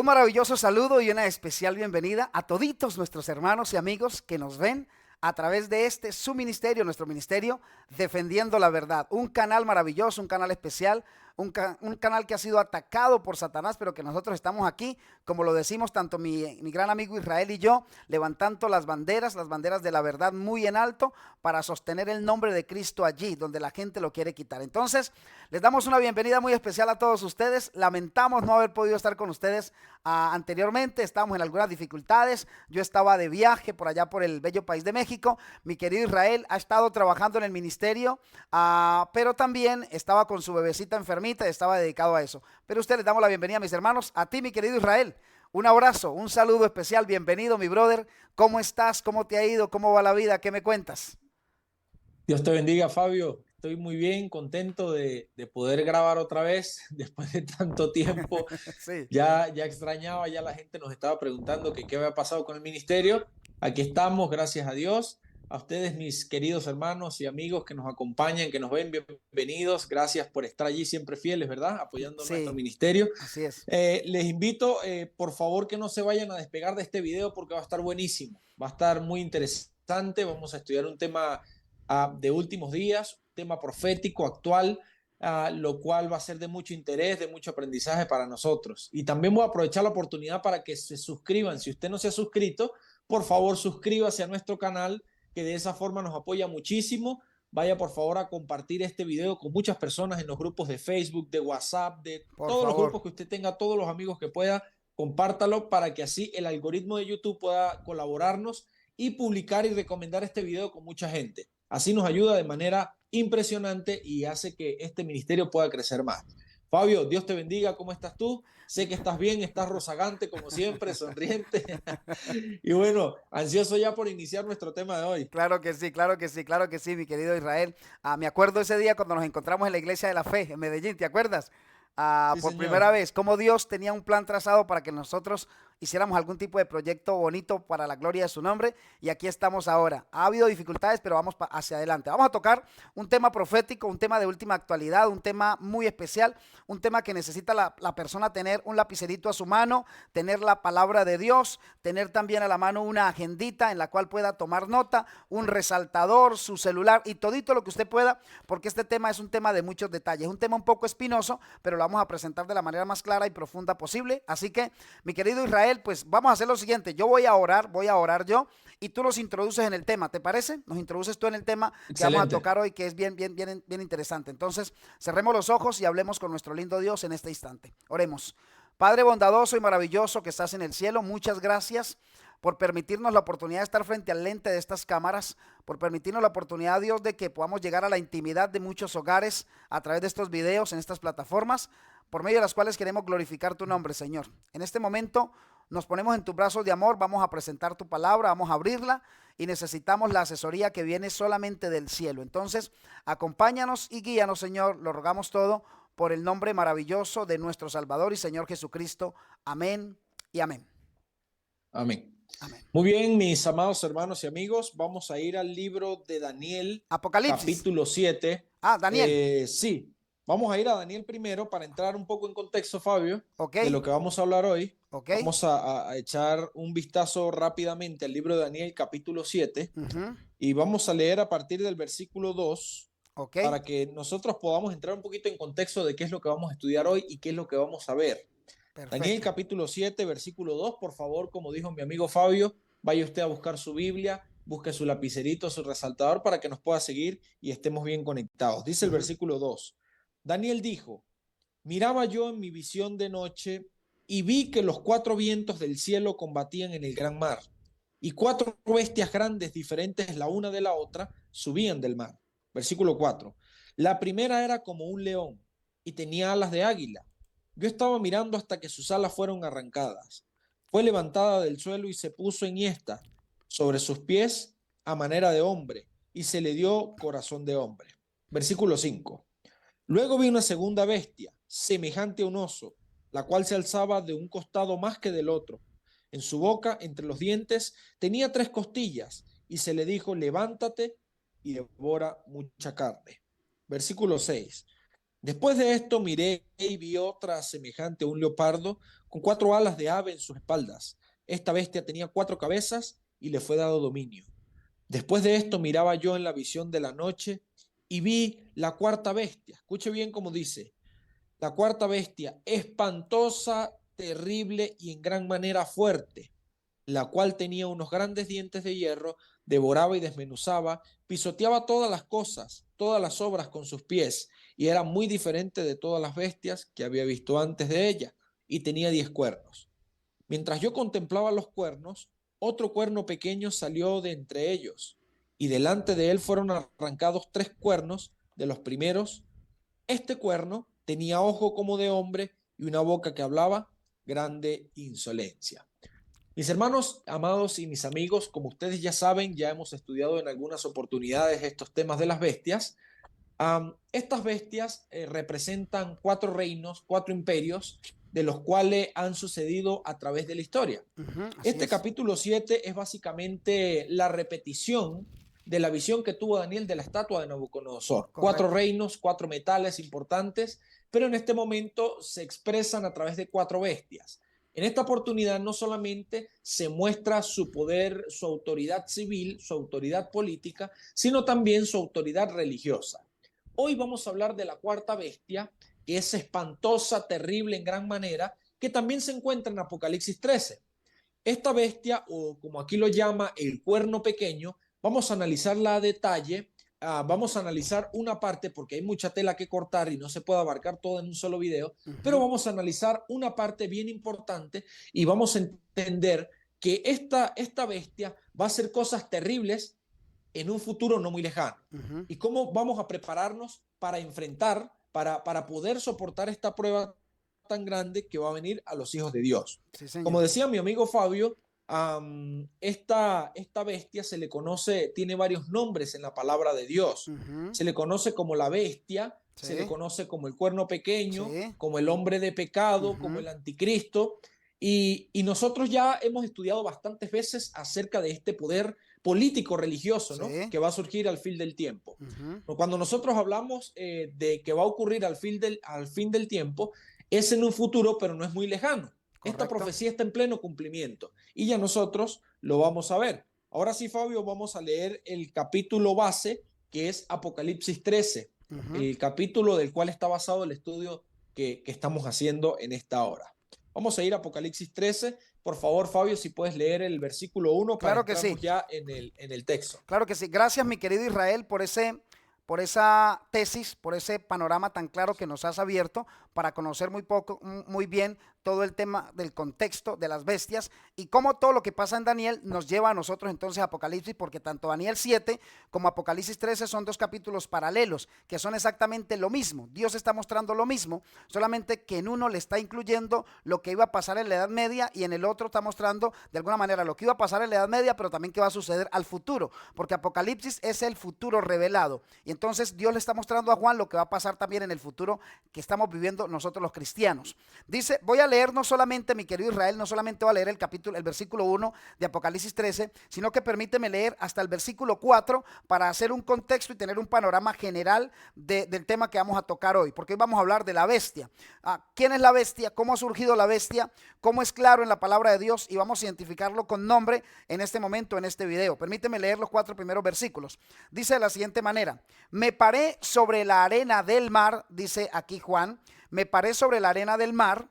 Un maravilloso saludo y una especial bienvenida a toditos nuestros hermanos y amigos que nos ven a través de su ministerio, nuestro ministerio, Defendiendo la Verdad. Un canal maravilloso, un canal especial, un canal que ha sido atacado por Satanás, pero que nosotros estamos aquí, como lo decimos tanto mi gran amigo Israel y yo, levantando las banderas de la verdad muy en alto para sostener el nombre de Cristo allí donde la gente lo quiere quitar. Entonces, les damos una bienvenida muy especial a todos ustedes. Lamentamos no haber podido estar con ustedes anteriormente, estamos en algunas dificultades. Yo estaba de viaje por allá por el bello país de México. Mi querido Israel ha estado trabajando en el ministerio, pero también estaba con su bebecita enfermita y estaba dedicado a eso. Pero a ustedes les damos la bienvenida, mis hermanos. A ti, mi querido Israel, un abrazo, un saludo especial. Bienvenido, mi brother. ¿Cómo estás? ¿Cómo te ha ido? ¿Cómo va la vida? ¿Qué me cuentas? Dios te bendiga, Fabio. Estoy muy bien, contento de poder grabar otra vez después de tanto tiempo. Sí. Ya extrañaba, ya la gente nos estaba preguntando que qué había pasado con el ministerio. Aquí estamos, gracias a Dios. A ustedes, mis queridos hermanos y amigos que nos acompañan, que nos ven, bienvenidos. Gracias por estar allí siempre fieles, ¿verdad? Apoyando nuestro Sí, ministerio. así es. Les invito, por favor, que no se vayan a despegar de este video porque va a estar buenísimo. Va a estar muy interesante. Vamos a estudiar un tema de últimos días, un tema profético, actual, lo cual va a ser de mucho interés, de mucho aprendizaje para nosotros. Y también voy a aprovechar la oportunidad para que se suscriban. Si usted no se ha suscrito, por favor suscríbase a nuestro canal, que de esa forma nos apoya muchísimo. Vaya por favor a compartir este video con muchas personas en los grupos de Facebook, de WhatsApp, de Por todos los favor. grupos que usted tenga, todos los amigos que pueda, compártalo para que así el algoritmo de YouTube pueda colaborarnos y publicar y recomendar este video con mucha gente. Así nos ayuda de manera impresionante y hace que este ministerio pueda crecer más. Fabio, Dios te bendiga, ¿cómo estás tú? Sé que estás bien, estás rozagante como siempre, sonriente. Y bueno, ansioso ya por iniciar nuestro tema de hoy. Claro que sí, claro que sí, claro que sí, mi querido Israel. Me acuerdo ese día cuando nos encontramos en la Iglesia de la Fe en Medellín, ¿te acuerdas? Sí, Por señor. primera vez, cómo Dios tenía un plan trazado para que nosotros hiciéramos algún tipo de proyecto bonito para la gloria de su nombre, y aquí estamos ahora. Ha habido dificultades, pero vamos hacia adelante. Vamos a tocar un tema profético, un tema de última actualidad, un tema muy especial, un tema que necesita la persona tener un lapicerito a su mano, tener la palabra de Dios, tener también a la mano una agendita en la cual pueda tomar nota, un resaltador, su celular y todito lo que usted pueda, porque este tema es un tema de muchos detalles, un tema un poco espinoso, pero lo vamos a presentar de la manera más clara y profunda posible. Así que, mi querido Israel, pues vamos a hacer lo siguiente. Yo voy a orar yo, y tú nos introduces en el tema, ¿te parece? Nos introduces tú en el tema que vamos a Excelente. tocar hoy, que es bien interesante. Entonces, cerremos los ojos y hablemos con nuestro lindo Dios en este instante. Oremos. Padre bondadoso y maravilloso que estás en el cielo, muchas gracias por permitirnos la oportunidad de estar frente al lente de estas cámaras, por permitirnos la oportunidad, Dios, de que podamos llegar a la intimidad de muchos hogares a través de estos videos en estas plataformas, por medio de las cuales queremos glorificar tu nombre, Señor. En este momento nos ponemos en tus brazos de amor, vamos a presentar tu palabra, vamos a abrirla y necesitamos la asesoría que viene solamente del cielo. Entonces, acompáñanos y guíanos, Señor, lo rogamos todo por el nombre maravilloso de nuestro Salvador y Señor Jesucristo. Amén y amén. Amén. Amén. Muy bien, mis amados hermanos y amigos, vamos a ir al libro de Daniel, Apocalipsis. capítulo 7. Daniel. Sí, vamos a ir a Daniel primero para entrar un poco en contexto, Fabio, Ok, de lo que vamos a hablar hoy. ok. Vamos a echar un vistazo rápidamente al libro de Daniel, capítulo 7, Ujú, y vamos a leer a partir del versículo 2 ok, para que nosotros podamos entrar un poquito en contexto de qué es lo que vamos a estudiar hoy y qué es lo que vamos a ver. Daniel perfecto. capítulo 7, versículo 2, por favor, como dijo mi amigo Fabio, vaya usted a buscar su Biblia, busque su lapicerito, su resaltador para que nos pueda seguir y estemos bien conectados. Dice el Ujú, versículo 2. Daniel dijo, miraba yo en mi visión de noche y vi que los cuatro vientos del cielo combatían en el gran mar, y cuatro bestias grandes diferentes la una de la otra subían del mar. Versículo 4. La primera era como un león y tenía alas de águila. Yo estaba mirando hasta que sus alas fueron arrancadas. Fue levantada del suelo y se puso enhiesta sobre sus pies a manera de hombre, y se le dio corazón de hombre. Versículo 5. Luego vi una segunda bestia, semejante a un oso, la cual se alzaba de un costado más que del otro. En su boca, entre los dientes, tenía tres costillas, y se le dijo, levántate y devora mucha carne. Versículo 6. Después de esto miré y vi otra semejante a un leopardo con 4 alas de ave en sus espaldas. Esta bestia tenía 4 cabezas y le fue dado dominio. Después de esto miraba yo en la visión de la noche y vi la cuarta bestia. Escuche bien cómo dice. La cuarta bestia, espantosa, terrible y en gran manera fuerte, la cual tenía unos grandes dientes de hierro, devoraba y desmenuzaba, pisoteaba todas las cosas, todas las obras con sus pies, y era muy diferente de todas las bestias que había visto antes de ella, y tenía 10 cuernos. Mientras yo contemplaba los cuernos, otro cuerno pequeño salió de entre ellos, y delante de él fueron arrancados 3 cuernos de los primeros. Este cuerno tenía ojo como de hombre y una boca que hablaba grande insolencia. Mis hermanos amados y mis amigos, como ustedes ya saben, ya hemos estudiado en algunas oportunidades estos temas de las bestias. Estas bestias representan 4 reinos, 4 imperios, de los cuales han sucedido a través de la historia. Así Este es. capítulo 7 es básicamente la repetición de la visión que tuvo Daniel de la estatua de Nabucodonosor. 4 reinos, 4 metales importantes, pero en este momento se expresan a través de 4 bestias. En esta oportunidad no solamente se muestra su poder, su autoridad civil, su autoridad política, sino también su autoridad religiosa. Hoy vamos a hablar de la cuarta bestia, que es espantosa, terrible en gran manera, que también se encuentra en Apocalipsis 13. Esta bestia, o como aquí lo llama el cuerno pequeño, vamos a analizarla a detalle. Vamos a analizar una parte porque hay mucha tela que cortar y no se puede abarcar todo en un solo video, pero vamos a analizar una parte bien importante y vamos a entender que esta bestia va a hacer cosas terribles en un futuro no muy lejano. Y cómo vamos a prepararnos para enfrentar, para poder soportar esta prueba tan grande que va a venir a los hijos de Dios. Sí, señor. Como decía mi amigo Fabio, esta bestia se le conoce, tiene varios nombres en la palabra de Dios. Se le conoce como la bestia, Sí. se le conoce como el cuerno pequeño, Sí. como el hombre de pecado, como el anticristo. Y nosotros ya hemos estudiado bastantes veces acerca de este poder político religioso, ¿no? Sí. Que va a surgir al fin del tiempo. Cuando nosotros hablamos de que va a ocurrir al fin del tiempo, es en un futuro, pero no es muy lejano. Esta Correcto. profecía está en pleno cumplimiento y ya nosotros lo vamos a ver. Ahora sí, Fabio, vamos a leer el capítulo base, que es Apocalipsis 13, el capítulo del cual está basado el estudio que estamos haciendo en esta hora. Vamos a ir a Apocalipsis 13. Por favor, Fabio, si puedes leer el versículo 1 para Claro que sí. entrarnos ya en el texto. Claro que sí. Gracias, mi querido Israel, por esa tesis, por ese panorama tan claro que nos has abierto para conocer muy bien todo el tema del contexto de las bestias y cómo todo lo que pasa en Daniel nos lleva a nosotros entonces a Apocalipsis, porque tanto Daniel 7 como Apocalipsis 13 son 2 capítulos paralelos que son exactamente lo mismo. Dios está mostrando lo mismo, solamente que en uno le está incluyendo lo que iba a pasar en la Edad Media y en el otro está mostrando de alguna manera lo que iba a pasar en la Edad Media, pero también qué va a suceder al futuro, porque Apocalipsis es el futuro revelado y entonces Dios le está mostrando a Juan lo que va a pasar también en el futuro que estamos viviendo nosotros los cristianos. Dice, voy a leer no solamente, mi querido Israel, no solamente voy a leer el versículo 1 de Apocalipsis 13, sino que permíteme leer hasta el versículo 4 para hacer un contexto y tener un panorama general del tema que vamos a tocar hoy, porque hoy vamos a hablar de la bestia. ¿Quién es la bestia? ¿Cómo ha surgido la bestia? ¿Cómo es claro en la palabra de Dios? Y vamos a identificarlo con nombre en este momento, en este video. Permíteme leer los 4 primeros versículos. Dice de la siguiente manera: me paré sobre la arena del mar, dice aquí Juan, me paré sobre la arena del mar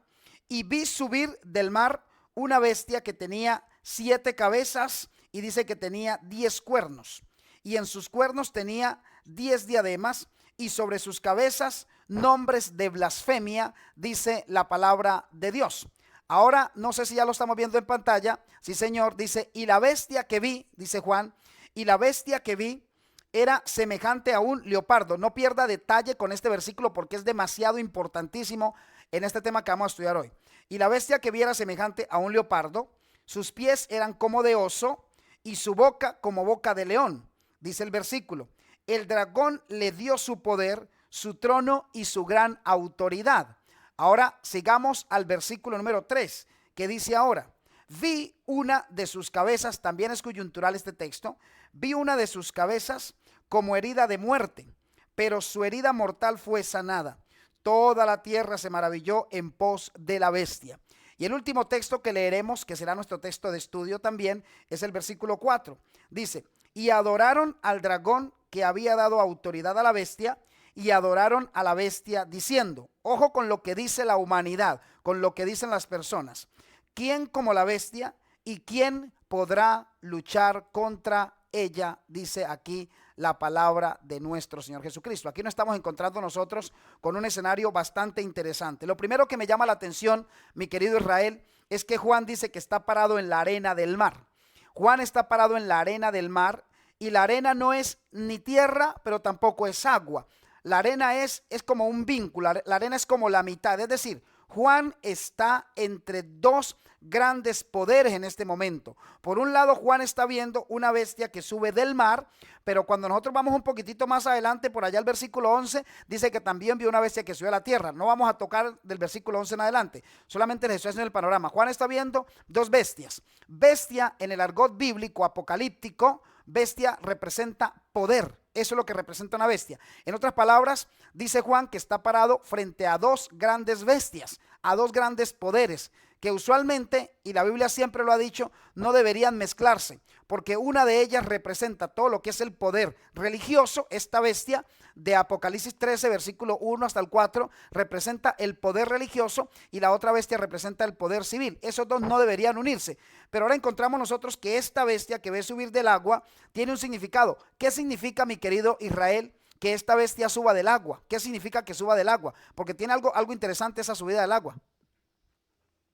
y vi subir del mar una bestia que tenía 7 cabezas y dice que tenía 10 cuernos. Y en sus cuernos tenía 10 diademas y sobre sus cabezas nombres de blasfemia, dice la palabra de Dios. Ahora, no sé si ya lo estamos viendo en pantalla. Sí, señor, dice, y la bestia que vi, dice Juan, y la bestia que vi era semejante a un leopardo. No pierda detalle con este versículo porque es demasiado importantísimo en este tema que vamos a estudiar hoy. Y la bestia que vi era semejante a un leopardo, sus pies eran como de oso y su boca como boca de león. Dice el versículo, el dragón le dio su poder, su trono y su gran autoridad. Ahora sigamos al versículo número 3, que dice ahora, vi una de sus cabezas, también es coyuntural este texto, vi una de sus cabezas como herida de muerte, pero su herida mortal fue sanada. Toda la tierra se maravilló en pos de la bestia. Y el último texto que leeremos, que será nuestro texto de estudio también, es el versículo 4. Dice, y adoraron al dragón que había dado autoridad a la bestia, y adoraron a la bestia diciendo, ojo con lo que dice la humanidad, con lo que dicen las personas, ¿quién como la bestia y quién podrá luchar contra ella? Dice aquí la palabra de nuestro Señor Jesucristo. Aquí nos estamos encontrando nosotros con un escenario bastante interesante. Lo primero que me llama la atención, mi querido Israel, es que Juan dice que está parado en la arena del mar. Juan está parado en la arena del mar y la arena no es ni tierra, pero tampoco es agua. La arena es como un vínculo, la arena es como la mitad, es decir, Juan está entre dos grandes poderes en este momento. Por un lado, Juan está viendo una bestia que sube del mar, pero cuando nosotros vamos un poquitito más adelante, por allá el versículo 11, dice que también vio una bestia que sube a la tierra. No vamos a tocar del versículo 11 en adelante, solamente les estoy haciendo el panorama. Juan está viendo dos bestias. Bestia en el argot bíblico apocalíptico, bestia representa poder. Eso es lo que representa una bestia. En otras palabras, dice Juan que está parado frente a dos grandes bestias, a dos grandes poderes, que usualmente, y la Biblia siempre lo ha dicho, no deberían mezclarse, porque una de ellas representa todo lo que es el poder religioso. Esta bestia de Apocalipsis 13, versículo 1 hasta el 4, representa el poder religioso y la otra bestia representa el poder civil. Esos dos no deberían unirse. Pero ahora encontramos nosotros que esta bestia que ve subir del agua tiene un significado. ¿Qué significa, mi querido Israel, que esta bestia suba del agua? ¿Qué significa que suba del agua? Porque tiene algo interesante esa subida del agua.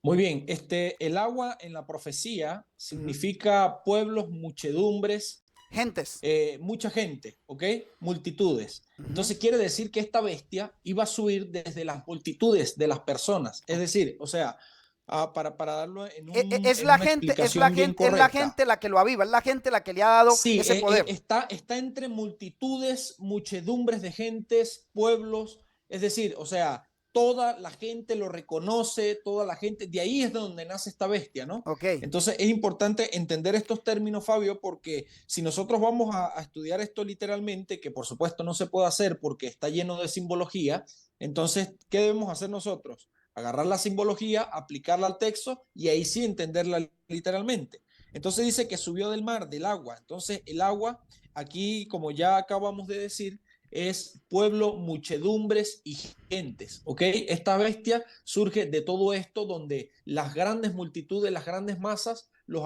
Muy bien, el agua en la profecía significa pueblos, muchedumbres, Gentes. mucha gente, ¿ok? Multitudes. Entonces quiere decir que esta bestia iba a subir desde las multitudes de las personas. Es decir, o sea, para darlo Es en la una gente, explicación bien es la correcta. gente la que lo aviva, es la gente la que le ha dado Sí, ese poder. está entre multitudes, muchedumbres de gentes, pueblos, es decir, o sea, toda la gente lo reconoce, toda la gente, de ahí es de donde nace esta bestia, ¿no? Ok. Entonces es importante entender estos términos, Fabio, porque si nosotros vamos a estudiar esto literalmente, que por supuesto no se puede hacer porque está lleno de simbología, entonces, ¿qué debemos hacer nosotros? Agarrar la simbología, aplicarla al texto y ahí sí entenderla literalmente. Entonces dice que subió del mar, del agua. Entonces el agua, aquí como ya acabamos de decir, es pueblo, muchedumbres y gentes, ¿ok? Esta bestia surge de todo esto donde las grandes multitudes, las grandes masas lo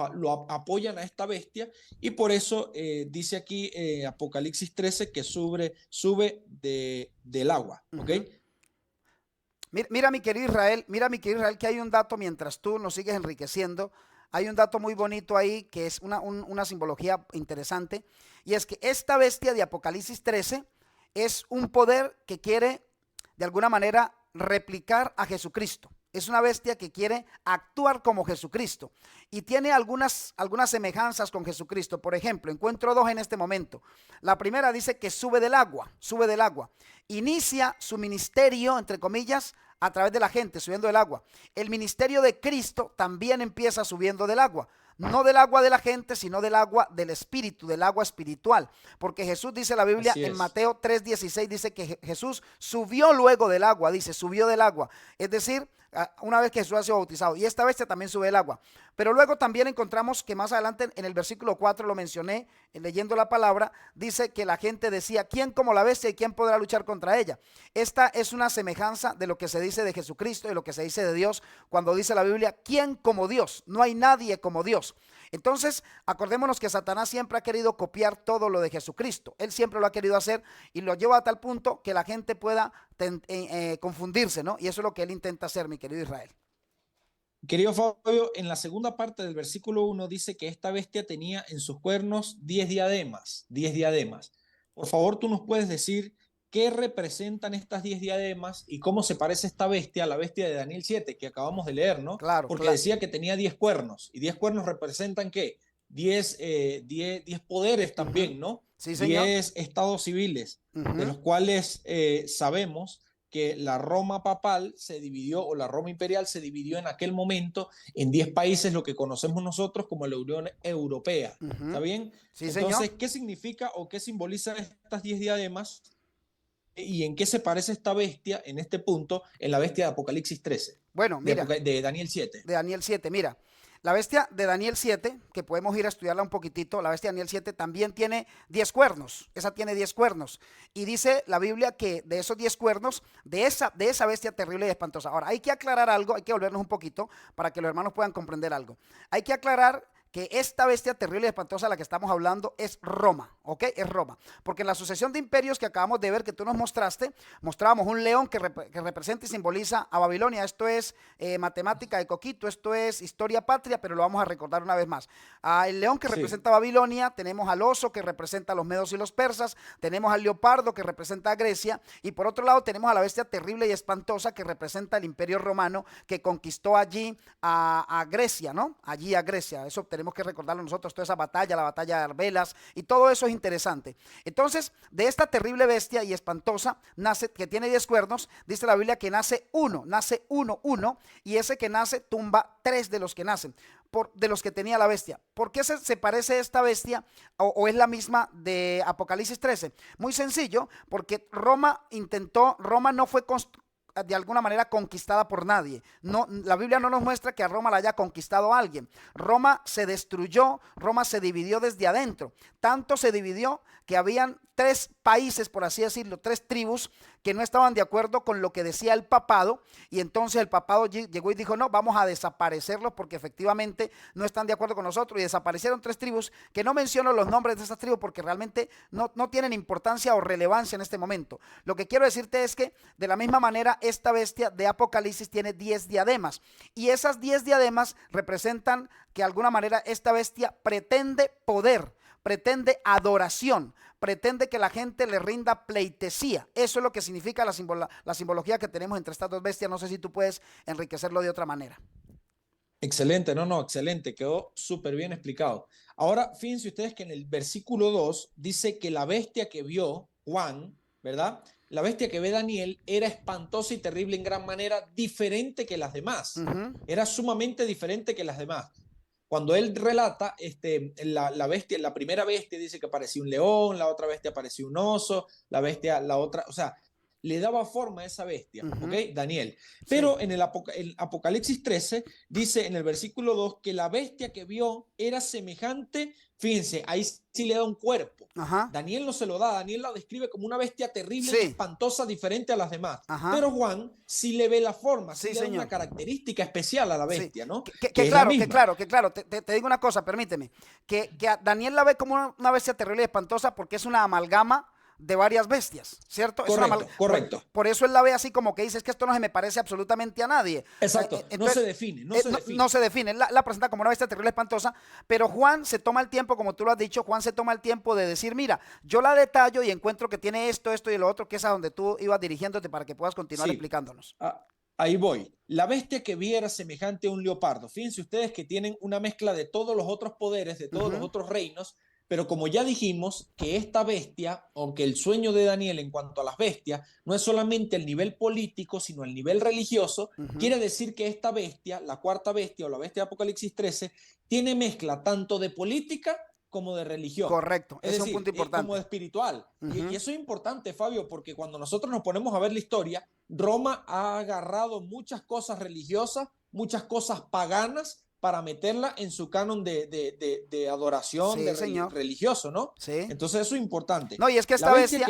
apoyan a esta bestia y por eso dice aquí Apocalipsis 13 que sube del agua, ¿ok? Mira, mi querido Israel, que hay un dato mientras tú nos sigues enriqueciendo. Hay un dato muy bonito ahí que es una simbología interesante. Y es que esta bestia de Apocalipsis 13 es un poder que quiere de alguna manera replicar a Jesucristo. Es una bestia que quiere actuar como Jesucristo y tiene algunas semejanzas con Jesucristo. Por ejemplo, encuentro dos en este momento. La primera dice que sube del agua, sube del agua. Inicia su ministerio, entre comillas, a través de la gente, subiendo del agua. El ministerio de Cristo también empieza subiendo del agua. No del agua de la gente, sino del agua del espíritu, del agua espiritual. Porque Jesús dice la Biblia en Mateo 3:16, dice que Jesús subió luego del agua, dice, subió del agua. Es decir, una vez que Jesús ha sido bautizado. Y esta bestia también sube del agua. Pero luego también encontramos que más adelante en el versículo 4 lo mencioné, leyendo la palabra, dice que la gente decía, ¿quién como la bestia y quién podrá luchar contra ella? Esta es una semejanza de lo que se dice de Jesucristo y lo que se dice de Dios cuando dice la Biblia, ¿quién como Dios? No hay nadie como Dios. Entonces, acordémonos que Satanás siempre ha querido copiar todo lo de Jesucristo. Él siempre lo ha querido hacer y lo lleva a tal punto que la gente pueda confundirse, ¿no? Y eso es lo que él intenta hacer, mi querido Israel. Querido Fabio, en la segunda parte del versículo 1 dice que esta bestia tenía en sus cuernos 10 diademas, 10 diademas. Por favor, tú nos puedes decir qué representan estas 10 diademas y cómo se parece esta bestia a la bestia de Daniel 7 que acabamos de leer, ¿no? Claro, Porque claro. decía que tenía 10 cuernos y 10 cuernos representan ¿qué? 10 poderes también, ¿no? Sí, señor. 10 estados civiles, de los cuales sabemos que la Roma papal se dividió, o la Roma imperial se dividió en aquel momento en 10 países, lo que conocemos nosotros como la Unión Europea. ¿Está bien? Sí, señor. Entonces, ¿qué significa o qué simbolizan estas 10 diademas? y en qué se parece esta bestia en este punto en la bestia de Apocalipsis 13, Bueno, mira, de Daniel 7. de Daniel 7, mira. La bestia de Daniel 7, que podemos ir a estudiarla un poquitito, la bestia de Daniel 7 también tiene 10 cuernos, esa tiene 10 cuernos. Y dice la Biblia que de esos 10 cuernos, de esa bestia terrible y espantosa. Ahora, hay que aclarar algo, hay que volvernos un poquito para que los hermanos puedan comprender algo. Hay que aclarar que esta bestia terrible y espantosa de la que estamos hablando es Roma, ¿ok? Es Roma. Porque en la sucesión de imperios que acabamos de ver, que tú nos mostraste, mostrábamos un león que representa y simboliza a Babilonia. Esto es matemática de coquito, esto es historia patria, pero lo vamos a recordar una vez más. El león que representa a Babilonia, tenemos al oso que representa a los medos y los persas, tenemos al leopardo que representa a Grecia, y por otro lado tenemos a la bestia terrible y espantosa que representa al imperio romano que conquistó allí a Grecia, ¿no? Allí a Grecia, eso tenemos que recordarlo nosotros, toda esa batalla, la batalla de Arbelas, y todo eso es interesante. Entonces, de esta terrible bestia y espantosa, nace, que tiene 10 cuernos, dice la Biblia que nace uno, y ese que nace tumba 3 de los que nacen, de los que tenía la bestia. ¿Por qué se parece esta bestia o es la misma de Apocalipsis 13? Muy sencillo, porque Roma no fue de alguna manera conquistada por nadie. No, la Biblia no nos muestra que a Roma la haya conquistado alguien. Roma se destruyó, Roma se dividió desde adentro. Tanto se dividió que habían 3 países, por así decirlo, 3 tribus que no estaban de acuerdo con lo que decía el papado, y entonces el papado llegó y dijo, no, vamos a desaparecerlos porque efectivamente no están de acuerdo con nosotros, y desaparecieron 3 tribus, que no menciono los nombres de esas tribus porque realmente no tienen importancia o relevancia en este momento. Lo que quiero decirte es que de la misma manera esta bestia de Apocalipsis tiene 10 diademas, y esas 10 diademas representan que de alguna manera esta bestia pretende poder, pretende adoración, pretende que la gente le rinda pleitesía. Eso es lo que significa la simbología que tenemos entre estas dos bestias. No sé si tú puedes enriquecerlo de otra manera. Excelente, excelente, quedó súper bien explicado. Ahora, fíjense ustedes que en el versículo 2 dice que la bestia que vio Juan, ¿verdad? La bestia que ve Daniel era espantosa y terrible en gran manera, diferente que las demás. Era sumamente diferente que las demás. Cuando él relata la bestia, la primera bestia dice que parecía un león, la otra bestia parecía un oso, la otra, o sea, le daba forma a esa bestia, ¿ok? Daniel. Pero en el Apocalipsis 13 dice en el versículo 2 que la bestia que vio era semejante, fíjense, ahí sí le da un cuerpo. Daniel no se lo da, Daniel la describe como una bestia terrible y espantosa, diferente a las demás. Pero Juan sí le ve la forma, sí le da una característica especial a la bestia, ¿no? Claro. Te digo una cosa, permíteme. Que Daniel la ve como una bestia terrible y espantosa porque es una amalgama de varias bestias, ¿cierto? Correcto. Por eso él la ve así como que dice, es que esto no se me parece absolutamente a nadie. Exacto, entonces, no se define. La presenta como una bestia terrible espantosa, pero Juan se toma el tiempo, como tú lo has dicho, Juan se toma el tiempo de decir, mira, yo la detallo y encuentro que tiene esto y lo otro, que es a donde tú ibas dirigiéndote para que puedas continuar explicándonos. Ahí voy. La bestia que vi era semejante a un leopardo. Fíjense ustedes que tienen una mezcla de todos los otros poderes, de todos los otros reinos. Pero como ya dijimos, que esta bestia, aunque el sueño de Daniel en cuanto a las bestias no es solamente el nivel político, sino el nivel religioso, quiere decir que esta bestia, la cuarta bestia o la bestia de Apocalipsis 13, tiene mezcla tanto de política como de religión. Correcto, es decir, un punto importante. Como de espiritual. Y eso es importante, Fabio, porque cuando nosotros nos ponemos a ver la historia, Roma ha agarrado muchas cosas religiosas, muchas cosas paganas, para meterla en su canon de adoración, religioso, ¿no? Sí. Entonces eso es importante. No, y es que esta bestia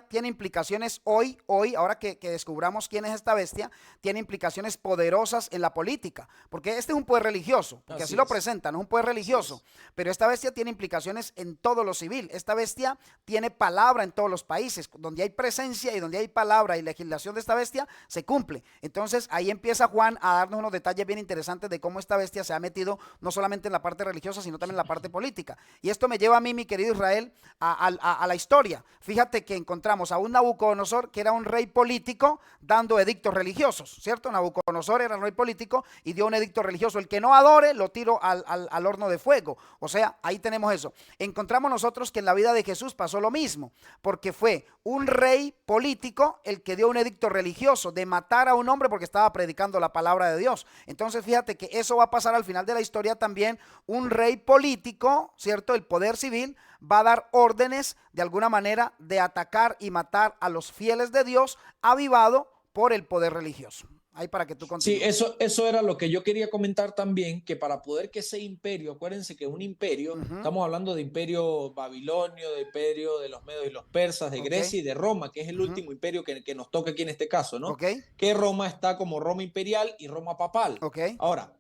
tiene implicaciones hoy, ahora que descubramos quién es esta bestia, tiene implicaciones poderosas en la política, porque este es un poder religioso, porque así lo presentan, es un poder religioso, pero esta bestia tiene implicaciones en todo lo civil. Esta bestia tiene palabra en todos los países, donde hay presencia y donde hay palabra y legislación de esta bestia, se cumple. Entonces ahí empieza Juan a darnos unos detalles bien interesantes de cómo esta bestia se ha metido no solamente en la parte religiosa, sino también en la parte política. Y esto me lleva a mí, mi querido Israel, a la historia. Fíjate que encontramos a un Nabucodonosor que era un rey político dando edictos religiosos, ¿cierto? Nabucodonosor era un rey político y dio un edicto religioso. El que no adore lo tiro al horno de fuego. O sea, ahí tenemos eso. Encontramos nosotros que en la vida de Jesús pasó lo mismo, porque fue un rey político el que dio un edicto religioso de matar a un hombre porque estaba predicando la palabra de Dios. Entonces fíjate que eso va a pasar al final de la historia también. Un rey político, ¿cierto? El poder civil va a dar órdenes de alguna manera de atacar y matar a los fieles de Dios, avivado por el poder religioso. Ahí para que tú Sí, continúes. eso era lo que yo quería comentar también, que para poder que ese imperio, acuérdense que un imperio, estamos hablando de imperio babilonio, de imperio de los medios y los persas, de Ok, Grecia y de Roma, que es el último imperio que nos toca aquí en este caso, ¿no? ok, Que Roma está como Roma imperial y Roma papal. ok. Ahora,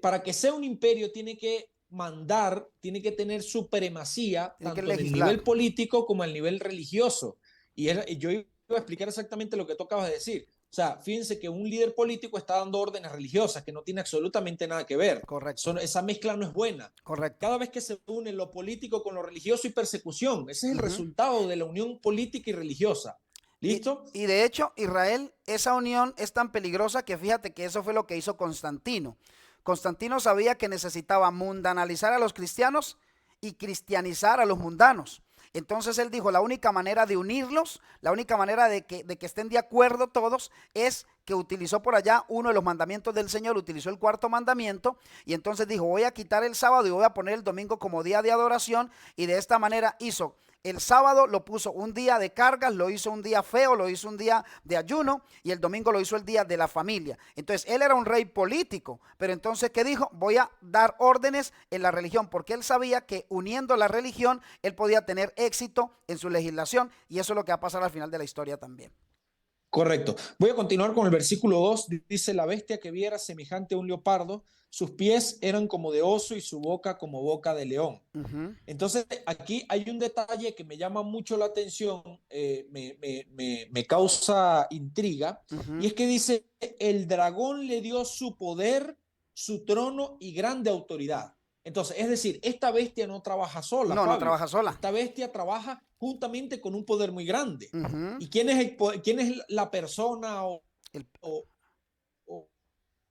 para que sea un imperio tiene que mandar, tiene que tener supremacía Tiene que tanto en el legislar. nivel político como en el nivel religioso. Y yo iba a explicar exactamente lo que tú acabas de decir. O sea, fíjense que un líder político está dando órdenes religiosas que no tiene absolutamente nada que ver. Correcto, Esa mezcla no es buena. correcto. Cada vez que se une lo político con lo religioso y persecución, ese es el Ujú. resultado de la unión política y religiosa. Y, ¿Listo? y de hecho, Israel, esa unión es tan peligrosa que fíjate que eso fue lo que hizo Constantino. Constantino sabía que necesitaba mundanalizar a los cristianos y cristianizar a los mundanos. Entonces él dijo, la única manera de unirlos, la única manera de que estén de acuerdo todos es que utilizó por allá uno de los mandamientos del Señor, utilizó el cuarto mandamiento y entonces dijo, voy a quitar el sábado y voy a poner el domingo como día de adoración, y de esta manera hizo el sábado, lo puso un día de cargas, lo hizo un día feo, lo hizo un día de ayuno, y el domingo lo hizo el día de la familia. Entonces él era un rey político, pero entonces ¿qué dijo? Voy a dar órdenes en la religión, porque él sabía que uniendo la religión él podía tener éxito en su legislación, y eso es lo que va a pasar al final de la historia también. Correcto. Voy a continuar con el versículo 2. Dice, la bestia que viera semejante a un leopardo, sus pies eran como de oso y su boca como boca de león. Ujú, Entonces, aquí hay un detalle que me llama mucho la atención, me causa intriga, y ujú. es que dice, el dragón le dio su poder, su trono y grande autoridad. Entonces, es decir, esta bestia no trabaja sola, No, no Fabio. trabaja sola. Esta bestia trabaja juntamente con un poder muy grande. Ujú. ¿Y quién es la persona El, o,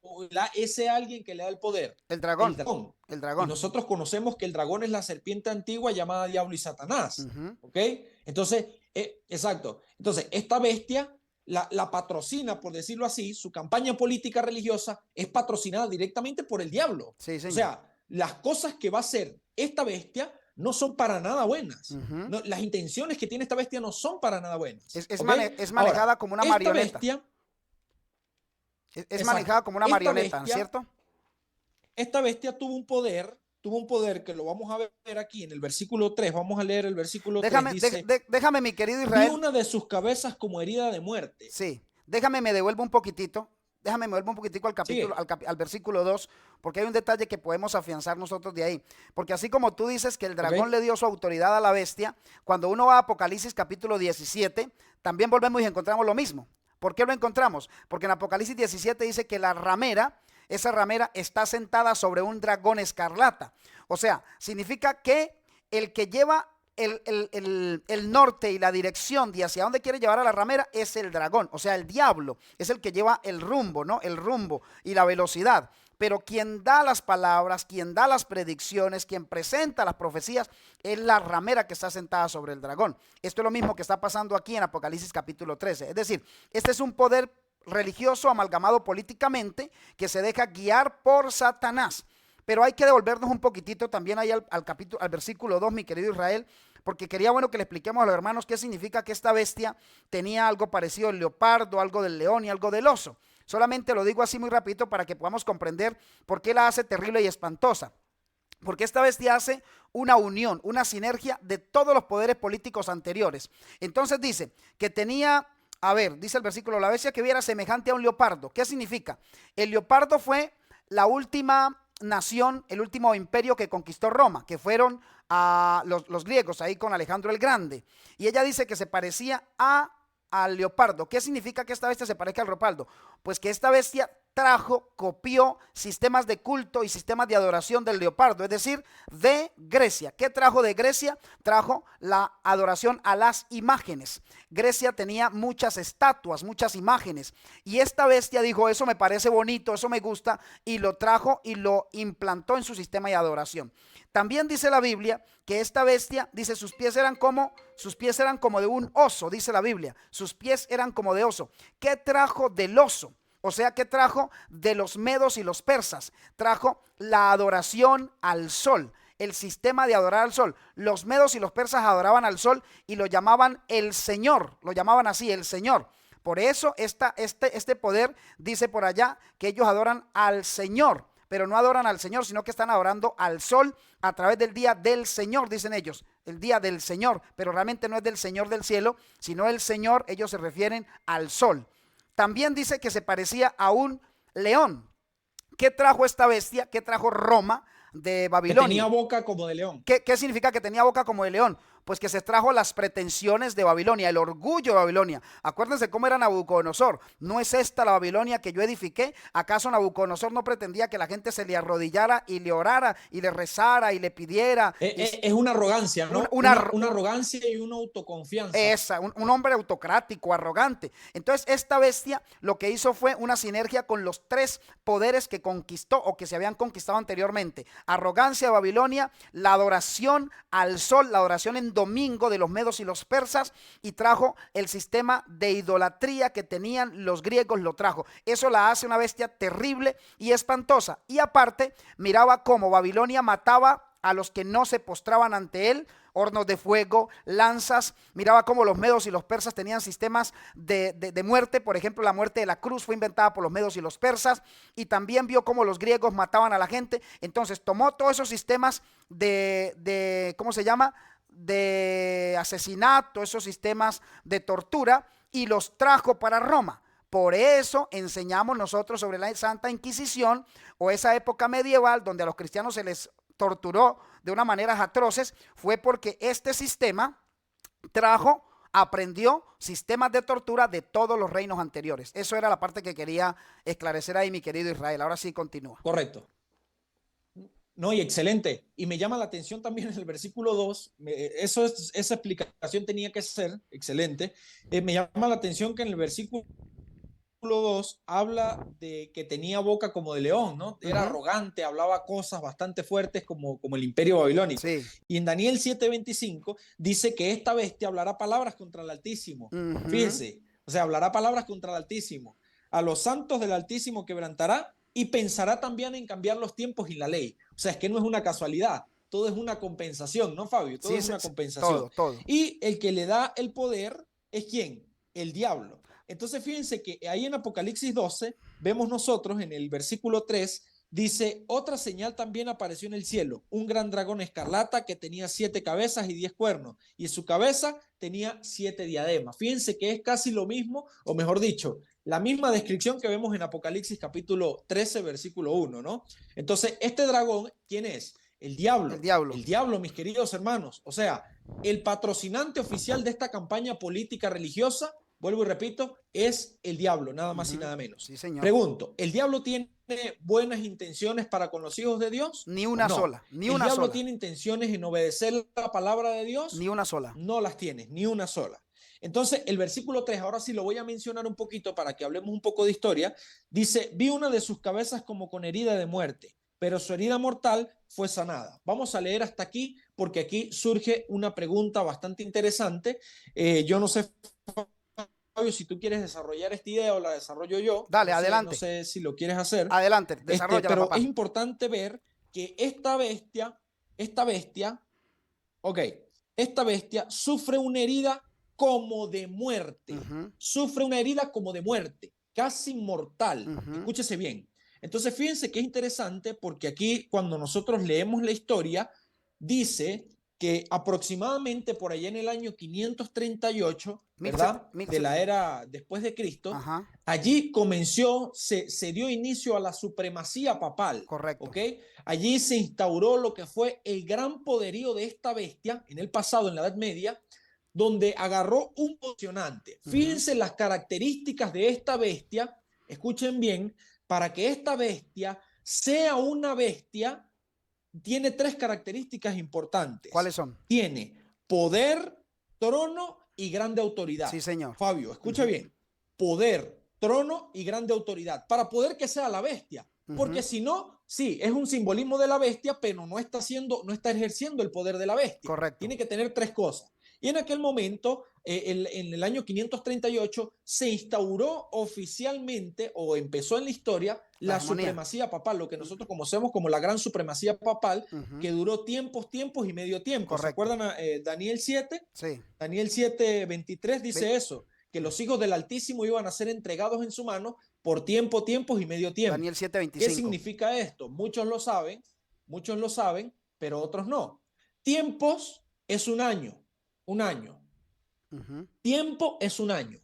o ese alguien que le da el poder? el El dragón, dragón. el Y dragón. nosotros conocemos que el dragón es la serpiente antigua llamada Diablo y Satanás. Ujú. ¿Ok? Entonces, exacto. Entonces, esta bestia la patrocina, por decirlo así, su campaña política religiosa es patrocinada directamente por el diablo. Sí, O señor. sea, las cosas que va a hacer esta bestia no son para nada buenas. Ujú. No, las intenciones que tiene esta bestia no son para nada buenas. ¿Ok? Es Ahora, manejada como una esta marioneta. bestia, Es manejada exacto, como una marioneta, ¿cierto? esta bestia tuvo un poder que lo vamos a ver aquí en el versículo 3. Vamos a leer el versículo 3. Dice, Déjame, mi querido vi Israel. una de sus cabezas como herida de muerte. Sí, déjame, me devuelvo un poquitito. Déjame, me vuelvo un poquitico al capítulo, Sigue. al versículo 2, porque hay un detalle que podemos afianzar nosotros de ahí. Porque así como tú dices que el ¿Ok? dragón le dio su autoridad a la bestia, cuando uno va a Apocalipsis capítulo 17, también volvemos y encontramos lo mismo. ¿Por qué lo encontramos? Porque en Apocalipsis 17 dice que la ramera, esa ramera está sentada sobre un dragón escarlata. O sea, significa que el que lleva el norte y la dirección de hacia dónde quiere llevar a la ramera es el dragón, o sea, el diablo es el que lleva el rumbo, ¿no? El rumbo y la velocidad. Pero quien da las palabras, quien da las predicciones, quien presenta las profecías, es la ramera que está sentada sobre el dragón. Esto es lo mismo que está pasando aquí en Apocalipsis capítulo 13. Es decir, este es un poder religioso amalgamado políticamente que se deja guiar por Satanás. Pero hay que devolvernos un poquitito también ahí al capítulo, al versículo 2, mi querido Israel, porque quería bueno que le expliquemos a los hermanos qué significa que esta bestia tenía algo parecido al leopardo, algo del león y algo del oso. Solamente lo digo así muy rapidito para que podamos comprender por qué la hace terrible y espantosa. Porque esta bestia hace una unión, una sinergia de todos los poderes políticos anteriores. Entonces dice que tenía, a ver, dice el versículo, la bestia que viera semejante a un leopardo. ¿Qué significa? El leopardo fue la última nación, el último imperio que conquistó Roma, que fueron a los griegos, ahí con Alejandro el Grande. Y ella dice que se parecía al leopardo. ¿Qué significa que esta bestia se parezca al leopardo? Pues que esta bestia copió sistemas de culto y sistemas de adoración del leopardo, es decir, de Grecia. ¿Qué trajo de Grecia? Trajo la adoración a las imágenes. Grecia tenía muchas estatuas, muchas imágenes, y esta bestia dijo, eso me parece bonito, eso me gusta, y lo trajo y lo implantó en su sistema de adoración. También dice la Biblia que esta bestia, dice, sus pies eran como de un oso, dice la Biblia, sus pies eran como de oso. ¿Qué trajo del oso? O sea, ¿qué trajo de los medos y los persas? Trajo la adoración al sol. el sistema de adorar al sol. Los medos y los persas adoraban al sol y lo llamaban el Señor, lo llamaban así, el Señor. Por eso este poder dice por allá que ellos adoran al Señor, pero no adoran al Señor, sino que están adorando al sol a través del día del Señor, dicen ellos, el día del Señor, pero realmente no es del Señor del cielo, sino el Señor, ellos se refieren al sol. También dice que se parecía a un león. ¿Qué trajo esta bestia? ¿Qué trajo Roma de Babilonia? Que tenía boca como de león. ¿Qué significa que tenía boca como de león? Pues que se trajo las pretensiones de Babilonia, el orgullo de Babilonia. Acuérdense cómo era Nabucodonosor. ¿No es esta la Babilonia que yo edifiqué? ¿Acaso Nabucodonosor no pretendía que la gente se le arrodillara y le orara y le rezara y le pidiera? Es una arrogancia, ¿no? Una arrogancia y una autoconfianza. Un hombre autocrático, arrogante. Entonces esta bestia lo que hizo fue una sinergia con los tres poderes que conquistó o que se habían conquistado anteriormente. Arrogancia de Babilonia, la adoración al sol, la adoración en domingo de los medos y los persas, y trajo el sistema de idolatría que tenían los griegos, lo trajo. Eso la hace una bestia terrible y espantosa. Y aparte, miraba cómo Babilonia mataba a los que no se postraban ante él, hornos de fuego, lanzas. Miraba cómo los medos y los persas tenían sistemas de muerte. Por ejemplo, la muerte de la cruz fue inventada por los medos y los persas. Y también vio cómo los griegos mataban a la gente. Entonces tomó todos esos sistemas ¿cómo se llama? De asesinato, esos sistemas de tortura, y los trajo para Roma. Por eso enseñamos nosotros sobre la Santa Inquisición, o esa época medieval donde a los cristianos se les torturó de una manera atroces. Fue porque este sistema aprendió sistemas de tortura de todos los reinos anteriores. Eso era la parte que quería esclarecer ahí, mi querido Israel. Ahora sí, continúa. Correcto. No, y excelente. Y me llama la atención también en el versículo 2, esa explicación tenía que ser excelente. Me llama la atención que en el versículo 2 habla de que tenía boca como de león, ¿no? Era arrogante, hablaba cosas bastante fuertes como el imperio babilónico. Sí. Y en Daniel 7:25 dice que esta bestia hablará palabras contra el Altísimo. Fíjense, o sea, hablará palabras contra el Altísimo. A los santos del Altísimo quebrantará y pensará también en cambiar los tiempos y la ley. O sea, es que no es una casualidad, todo es una compensación, ¿no, Fabio? Todo es una compensación. Todo. Y el que le da el poder es ¿quién? El diablo. Entonces, fíjense que ahí en Apocalipsis 12, vemos nosotros en el versículo 3, dice, otra señal también apareció en el cielo, un gran dragón escarlata que tenía 7 cabezas y 10 cuernos, y en su cabeza tenía 7 diademas. Fíjense que es casi lo mismo, o mejor dicho, la misma descripción que vemos en Apocalipsis capítulo 13, versículo 1, ¿no? Entonces, este dragón, ¿quién es? El diablo. El diablo. El diablo, mis queridos hermanos. O sea, el patrocinante oficial de esta campaña política religiosa, vuelvo y repito, es el diablo, nada más y nada menos. Sí, señor. Pregunto, ¿el diablo tiene buenas intenciones para con los hijos de Dios? Ni una sola. Ni una sola. ¿El diablo tiene intenciones en obedecer la palabra de Dios? Ni una sola. No las tiene, ni una sola. Entonces, el versículo 3, ahora sí lo voy a mencionar un poquito para que hablemos un poco de historia. Dice, vi una de sus cabezas como con herida de muerte, pero su herida mortal fue sanada. Vamos a leer hasta aquí porque aquí surge una pregunta bastante interesante. Yo no sé, Fabio, si tú quieres desarrollar esta idea o la desarrollo yo. Dale, no sé, adelante. No sé si lo quieres hacer. Adelante, desarrolla, pero papá. es importante ver que esta bestia, sufre una herida como de muerte. Sufre una herida como de muerte, casi mortal. Escúchese bien. Entonces, fíjense que es interesante porque aquí, cuando nosotros leemos la historia, dice que aproximadamente por allá en el año 538, ¿verdad? De la era después de Cristo, allí se dio inicio a la supremacía papal. Correcto. ¿Ok? Allí se instauró lo que fue el gran poderío de esta bestia en el pasado, en la Edad Media, donde agarró un posicionante. Fíjense las características de esta bestia, escuchen bien, para que esta bestia sea una bestia, tiene 3 características importantes. ¿Cuáles son? Tiene poder, trono y grande autoridad. Sí, señor. Fabio, escucha bien. Poder, trono y grande autoridad. Para poder que sea la bestia. Porque si no, sí, es un simbolismo de la bestia, pero no está ejerciendo el poder de la bestia. Correcto. Tiene que tener 3 cosas. Y en aquel momento, en el año 538, se instauró oficialmente o empezó en la historia La la hegemonía. supremacía papal, lo que nosotros conocemos como la gran supremacía papal, Ujú. que duró tiempos y medio tiempo. ¿Se Correcto. acuerdan Daniel 7? Sí. Daniel 7:23 Ve- dice eso, que los hijos del Altísimo iban a ser entregados en su mano por tiempos y medio tiempo. Daniel ¿Qué 7:25. significa esto? Muchos lo saben, pero otros no. Tiempos es un año. Ujú. Tiempo es un año.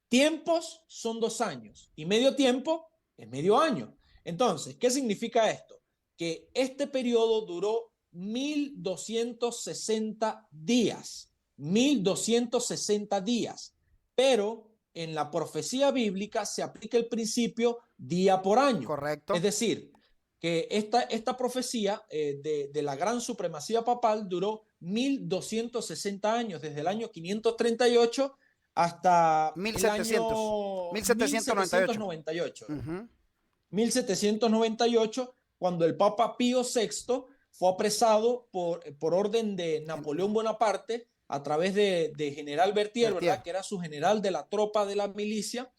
Tiempos son 2 años y medio tiempo es medio año. Entonces, ¿qué significa esto? Que este periodo duró 1260 días. 1260 días. Pero en la profecía bíblica se aplica el principio día por año. Es Correcto. decir, que esta profecía de la gran supremacía papal duró 1260 años, desde el año 538 hasta el 1700. año 1798. 1798. Ujú. 1798, cuando el Papa Pío VI fue apresado por orden de Napoleón Bonaparte a través de General Berthier, Berthier. ¿verdad? Que era su general de la tropa de la milicia,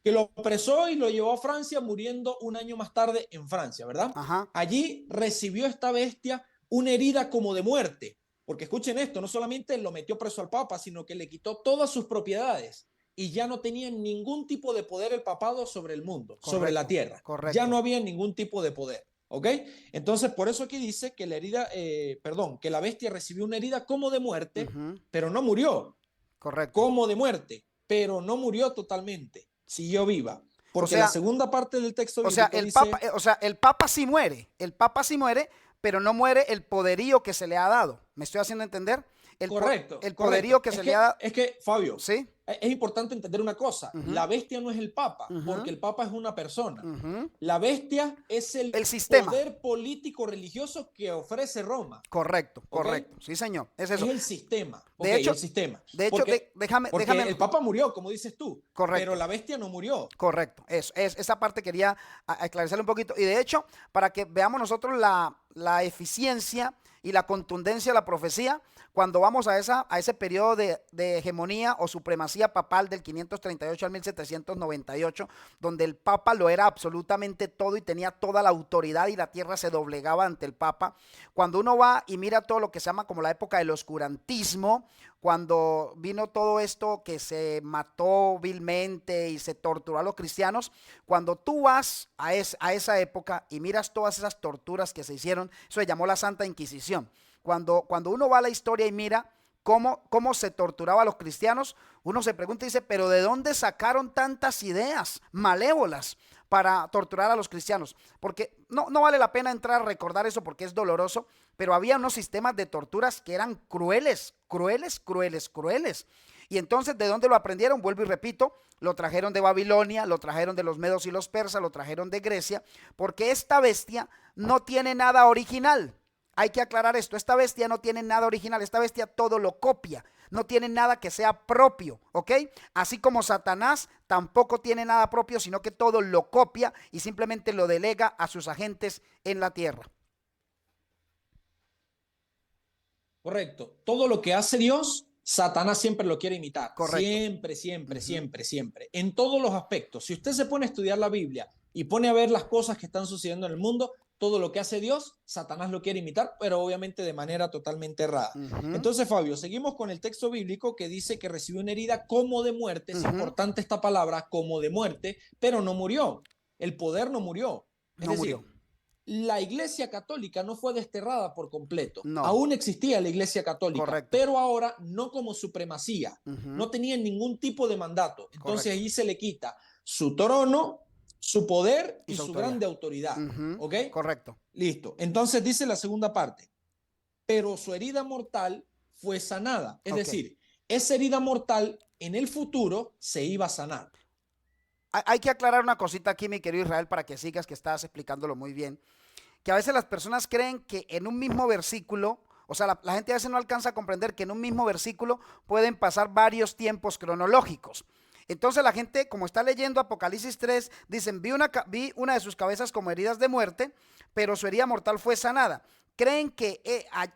que lo apresó y lo llevó a Francia, muriendo un año más tarde en Francia, ¿verdad? Ajá. Allí recibió esta bestia una herida como de muerte, porque escuchen esto, no solamente lo metió preso al Papa, sino que le quitó todas sus propiedades y ya no tenía ningún tipo de poder el papado sobre el mundo, sobre la tierra. Correcto. Ya no había ningún tipo de poder, ¿ok? Entonces, por eso aquí dice que la herida, que la bestia recibió una herida como de muerte, Ujú. pero no murió. Correcto. Como de muerte, pero no murió totalmente, siguió viva. Porque O sea, la segunda parte del texto O sea, bíblico dice, el Papa sí muere, pero no muere el poderío que se le ha dado. ¿Me estoy haciendo entender? correcto, El poderío correcto. que se le ha dado. Es que, Fabio, ¿Sí? es importante entender una cosa. Ujú. La bestia no es el Papa, porque Ujú. el Papa es una persona. Ujú. La bestia es el El sistema. poder político religioso que ofrece Roma. Correcto, ¿Ok? correcto. Sí, señor. Es Es eso. el sistema. De Ok, hecho, el sistema. déjame, Porque déjame. el Papa murió, como dices tú, Correcto. pero la bestia no murió. Correcto, esa parte quería aclarecerle un poquito. Y de hecho, para que veamos nosotros la eficiencia y la contundencia de la profecía, cuando vamos a ese periodo de hegemonía o supremacía papal del 538 al 1798, donde el Papa lo era absolutamente todo y tenía toda la autoridad y la tierra se doblegaba ante el Papa. Cuando uno va y mira todo lo que se llama como la época del oscurantismo, cuando vino todo esto que se mató vilmente y se torturó a los cristianos, cuando tú vas a esa época y miras todas esas torturas que se hicieron, eso se llamó la Santa Inquisición. Cuando uno va a la historia y mira cómo se torturaba a los cristianos, uno se pregunta y dice, pero ¿de dónde sacaron tantas ideas malévolas para torturar a los cristianos? Porque no vale la pena entrar a recordar eso porque es doloroso, pero había unos sistemas de torturas que eran crueles. Y entonces, ¿de dónde lo aprendieron? Vuelvo y repito, lo trajeron de Babilonia, lo trajeron de los medos y los persas, lo trajeron de Grecia, porque esta bestia no tiene nada original. Hay que aclarar esto, esta bestia no tiene nada original, esta bestia todo lo copia, no tiene nada que sea propio, ¿ok? Así como Satanás tampoco tiene nada propio, sino que todo lo copia y simplemente lo delega a sus agentes en la tierra. Correcto. Todo lo que hace Dios, Satanás siempre lo quiere imitar. Correcto. Siempre. En todos los aspectos. Si usted se pone a estudiar la Biblia y pone a ver las cosas que están sucediendo en el mundo, todo lo que hace Dios, Satanás lo quiere imitar, pero obviamente de manera totalmente errada. Entonces, Fabio, seguimos con el texto bíblico que dice que recibió una herida como de muerte. Es importante esta palabra, como de muerte, pero no murió. El poder no murió. Es decir, la Iglesia Católica no fue desterrada por completo. No. Aún existía la Iglesia Católica, Correcto. pero ahora no como supremacía. No tenía ningún tipo de mandato. Entonces allí se le quita su trono, su poder y su grande autoridad. ¿Ok? Correcto. Listo. Entonces dice la segunda parte, pero su herida mortal fue sanada. Es decir, esa herida mortal en el futuro se iba a sanar. Hay que aclarar una cosita aquí, mi querido Israel, para que sigas, que estás explicándolo muy bien. Que a veces las personas creen que en un mismo versículo, o sea, la gente a veces no alcanza a comprender que en un mismo versículo pueden pasar varios tiempos cronológicos. Entonces la gente, como está leyendo Apocalipsis 3, dicen, vi una de sus cabezas como heridas de muerte, pero su herida mortal fue sanada. creen que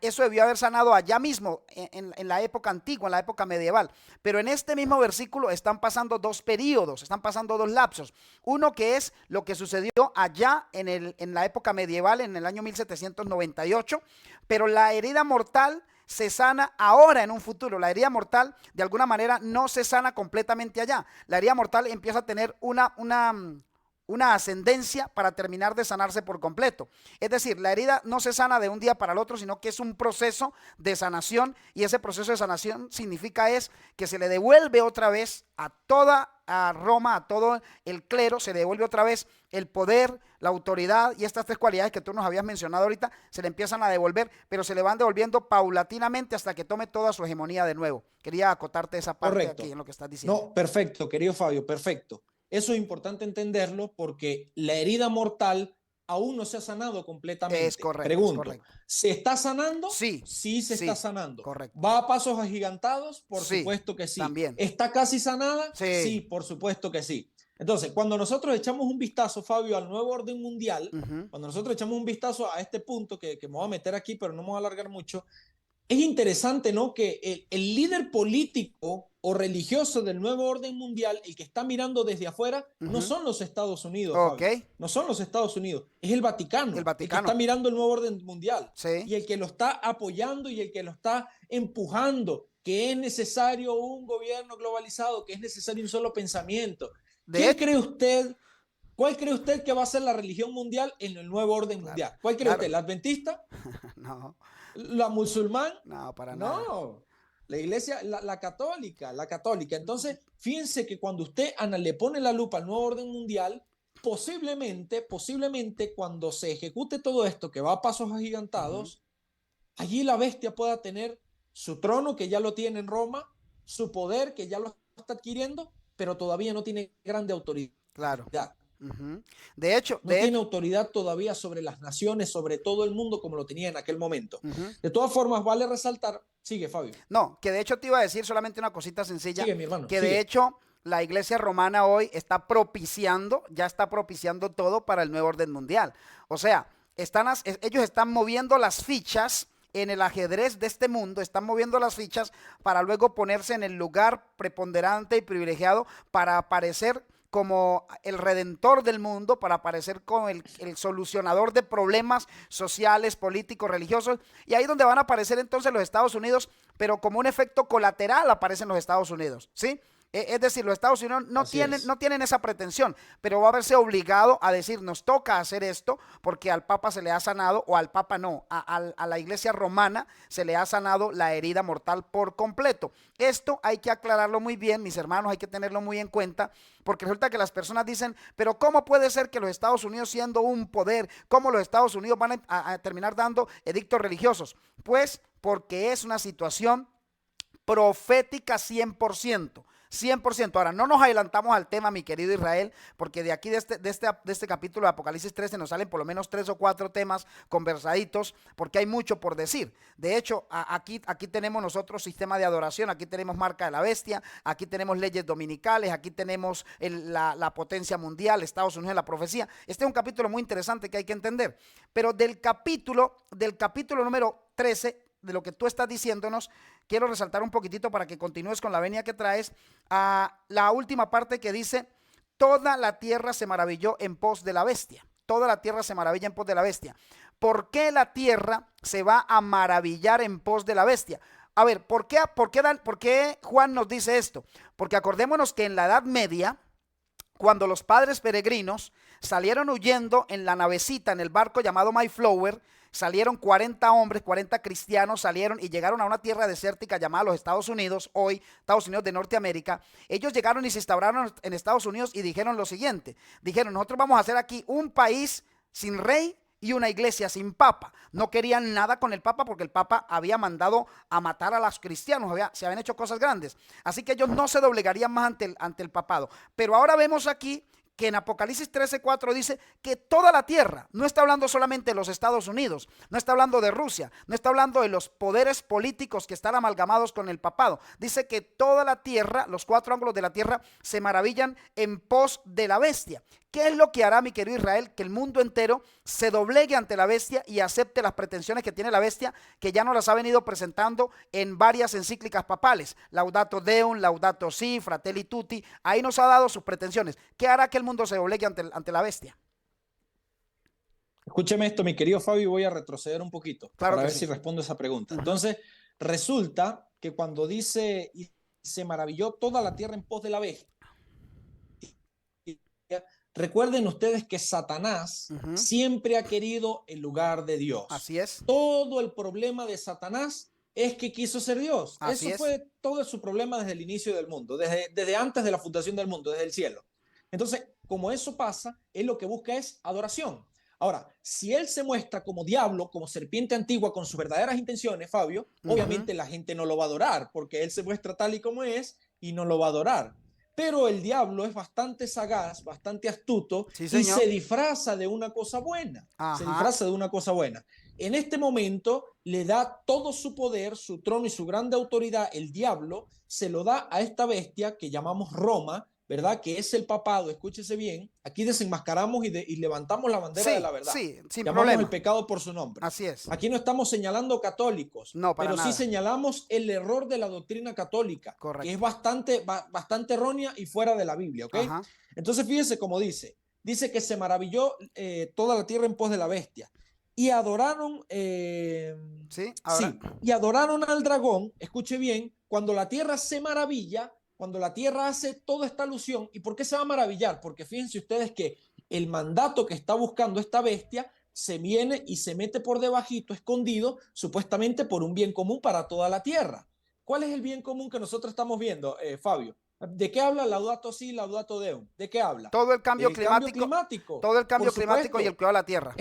eso debió haber sanado allá mismo, en la época antigua, en la época medieval. Pero en este mismo versículo están pasando dos periodos, están pasando dos lapsos. Uno que es lo que sucedió allá en la época medieval, en el año 1798, pero la herida mortal se sana ahora en un futuro. La herida mortal de alguna manera no se sana completamente allá. La herida mortal empieza a tener una ascendencia para terminar de sanarse por completo. Es decir, la herida no se sana de un día para el otro, sino que es un proceso de sanación, y ese proceso de sanación significa es que se le devuelve otra vez a Roma, a todo el clero, se le devuelve otra vez el poder, la autoridad y estas tres cualidades que tú nos habías mencionado ahorita, se le empiezan a devolver, pero se le van devolviendo paulatinamente hasta que tome toda su hegemonía de nuevo. Quería acotarte esa parte. Correcto. Aquí en lo que estás diciendo. No, perfecto, querido Fabio, perfecto. Eso es importante entenderlo porque la herida mortal aún no se ha sanado completamente. Es correcto. Pregunto, es correcto. ¿se está sanando? Sí. Sí, se está sanando. Correcto. ¿Va a pasos agigantados? Por Sí, supuesto que sí. También. ¿Está casi sanada? Sí. Sí, por supuesto que sí. Entonces, cuando nosotros echamos un vistazo, Fabio, al nuevo orden mundial, cuando nosotros echamos un vistazo a este punto que me voy a meter aquí, pero no me voy a alargar mucho, es interesante, ¿no? Que el líder político o religioso del nuevo orden mundial, el que está mirando desde afuera, no son los Estados Unidos, Fabio. No son los Estados Unidos, es el Vaticano. El que está mirando el nuevo orden mundial. Sí. Y el que lo está apoyando y el que lo está empujando, que es necesario un gobierno globalizado, que es necesario un solo pensamiento. ¿Cuál cree usted que va a ser la religión mundial en el nuevo orden mundial? ¿Cuál cree usted? ¿La adventista? No. ¿La musulmán? No, para nada. No, la iglesia, la católica. Entonces, fíjense que cuando usted, Ana, le pone la lupa al nuevo orden mundial, posiblemente cuando se ejecute todo esto, que va a pasos agigantados, allí la bestia pueda tener su trono, que ya lo tiene en Roma, su poder, que ya lo está adquiriendo, pero todavía no tiene grande autoridad. Claro. De hecho, no tiene autoridad todavía sobre las naciones, sobre todo el mundo, como lo tenía en aquel momento. De todas formas, vale resaltar. Sigue, Fabio. No, que de hecho te iba a decir solamente una cosita sencilla. Sigue, mi hermano. Que de hecho la iglesia romana hoy ya está propiciando todo para el nuevo orden mundial. O sea, ellos están moviendo las fichas en el ajedrez de este mundo, están moviendo las fichas para luego ponerse en el lugar preponderante y privilegiado para aparecer como el redentor del mundo, para aparecer como el solucionador de problemas sociales, políticos, religiosos, y ahí donde van a aparecer entonces los Estados Unidos, pero como un efecto colateral aparecen los Estados Unidos, ¿sí? Es decir, los Estados Unidos no tienen esa pretensión, pero va a verse obligado a decir, nos toca hacer esto porque al Papa se le ha sanado, o al Papa no, a la iglesia romana se le ha sanado la herida mortal por completo. Esto hay que aclararlo muy bien, mis hermanos, hay que tenerlo muy en cuenta, porque resulta que las personas dicen, pero ¿cómo puede ser que los Estados Unidos, siendo un poder, cómo los Estados Unidos van a terminar dando edictos religiosos? Pues porque es una situación profética 100%. 100%. Ahora, no nos adelantamos al tema, mi querido Israel, porque de aquí, de este capítulo de Apocalipsis 13, nos salen por lo menos 3 o 4 temas conversaditos, porque hay mucho por decir. De hecho, aquí tenemos nosotros sistema de adoración, aquí tenemos marca de la bestia, aquí tenemos leyes dominicales, aquí tenemos la potencia mundial, Estados Unidos, la profecía. Este es un capítulo muy interesante que hay que entender. Pero del capítulo número 13, de lo que tú estás diciéndonos, quiero resaltar un poquitito para que continúes con la venia que traes, a la última parte que dice, toda la tierra se maravilló en pos de la bestia. Toda la tierra se maravilla en pos de la bestia. ¿Por qué la tierra se va a maravillar en pos de la bestia? A ver, ¿por qué Juan nos dice esto? Porque acordémonos que en la Edad Media, cuando los padres peregrinos salieron huyendo en la navecita, en el barco llamado Mayflower, salieron 40 hombres, 40 cristianos, salieron y llegaron a una tierra desértica llamada los Estados Unidos, hoy Estados Unidos de Norteamérica. Ellos llegaron y se instauraron en Estados Unidos y dijeron lo siguiente, dijeron, nosotros vamos a hacer aquí un país sin rey y una iglesia sin papa. No querían nada con el papa porque el papa había mandado a matar a los cristianos, se habían hecho cosas grandes, así que ellos no se doblegarían más ante el papado. Pero ahora vemos aquí que en Apocalipsis 13:4 dice que toda la tierra, no está hablando solamente de los Estados Unidos, no está hablando de Rusia, no está hablando de los poderes políticos que están amalgamados con el papado. Dice que toda la tierra, los cuatro ángulos de la tierra, se maravillan en pos de la bestia. ¿Qué es lo que hará, mi querido Israel? Que el mundo entero se doblegue ante la bestia y acepte las pretensiones que tiene la bestia, que ya nos las ha venido presentando en varias encíclicas papales. Laudato Deum, Laudato Si, Fratelli Tutti. Ahí nos ha dado sus pretensiones. ¿Qué hará que el mundo se doblegue ante la bestia? Escúcheme esto, mi querido Fabio, voy a retroceder un poquito Claro para que ver sí. si respondo esa pregunta. Entonces, resulta que cuando dice, y se maravilló toda la tierra en pos de la bestia, recuerden ustedes que Satanás siempre ha querido el lugar de Dios. Así es. Todo el problema de Satanás es que quiso ser Dios. Así Eso es. fue todo su problema desde el inicio del mundo, desde antes de la fundación del mundo, desde el cielo. Entonces, como eso pasa, él lo que busca es adoración. Ahora, si él se muestra como diablo, como serpiente antigua, con sus verdaderas intenciones, Fabio, obviamente la gente no lo va a adorar, porque él se muestra tal y como es y no lo va a adorar. Pero el diablo es bastante sagaz, bastante astuto, Sí, y señor. se disfraza de una cosa buena. Se disfraza de una cosa buena. En este momento le da todo su poder, su trono y su grande autoridad, el diablo, se lo da a esta bestia que llamamos Roma, ¿verdad? Que es el papado, escúchese bien. Aquí desenmascaramos y levantamos la bandera de la verdad. Sí, sin Llamamos problema. el pecado por su nombre. Así es. Aquí no estamos señalando católicos, No, para pero nada. sí señalamos el error de la doctrina católica, Correcto. que es bastante errónea y fuera de la Biblia, ¿ok? Ajá. Entonces fíjese cómo dice que se maravilló toda la tierra en pos de la bestia y adoraron, y adoraron al dragón, escuche bien, cuando la tierra se maravilla, cuando la tierra hace toda esta alusión. ¿Y por qué se va a maravillar? Porque fíjense ustedes que el mandato que está buscando esta bestia se viene y se mete por debajito, escondido, supuestamente por un bien común para toda la tierra. ¿Cuál es el bien común que nosotros estamos viendo, Fabio? ¿De qué habla Laudato Si, Laudato Deum? ¿De qué habla? Todo el cambio climático. climático. Todo el cambio climático y el cuidado de la tierra.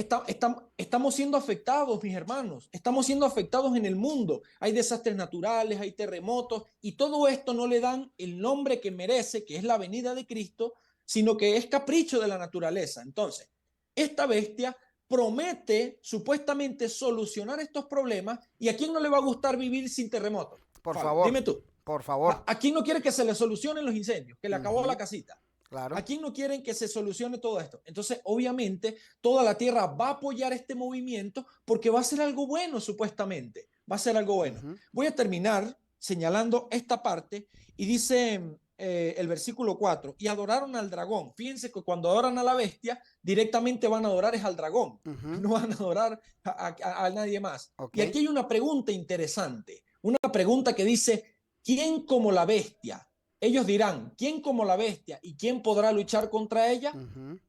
Estamos siendo afectados, mis hermanos. Estamos siendo afectados en el mundo. Hay desastres naturales, hay terremotos, y todo esto no le dan el nombre que merece, que es la venida de Cristo, sino que es capricho de la naturaleza. Entonces, esta bestia promete supuestamente solucionar estos problemas. ¿Y a quién no le va a gustar vivir sin terremotos? Por favor. Dime tú. Por favor. ¿A quién no quiere que se le solucionen los incendios? Que le acabó la casita. Claro. ¿A quién no quieren que se solucione todo esto? Entonces, obviamente, toda la tierra va a apoyar este movimiento porque va a ser algo bueno, supuestamente. Va a ser algo bueno. Voy a terminar señalando esta parte y dice el versículo 4, y adoraron al dragón. Fíjense que cuando adoran a la bestia, directamente van a adorar es al dragón. No van a adorar a nadie más. Y aquí hay una pregunta interesante. Una pregunta que dice, ¿quién como la bestia? Ellos dirán, ¿quién como la bestia? ¿Y quién podrá luchar contra ella?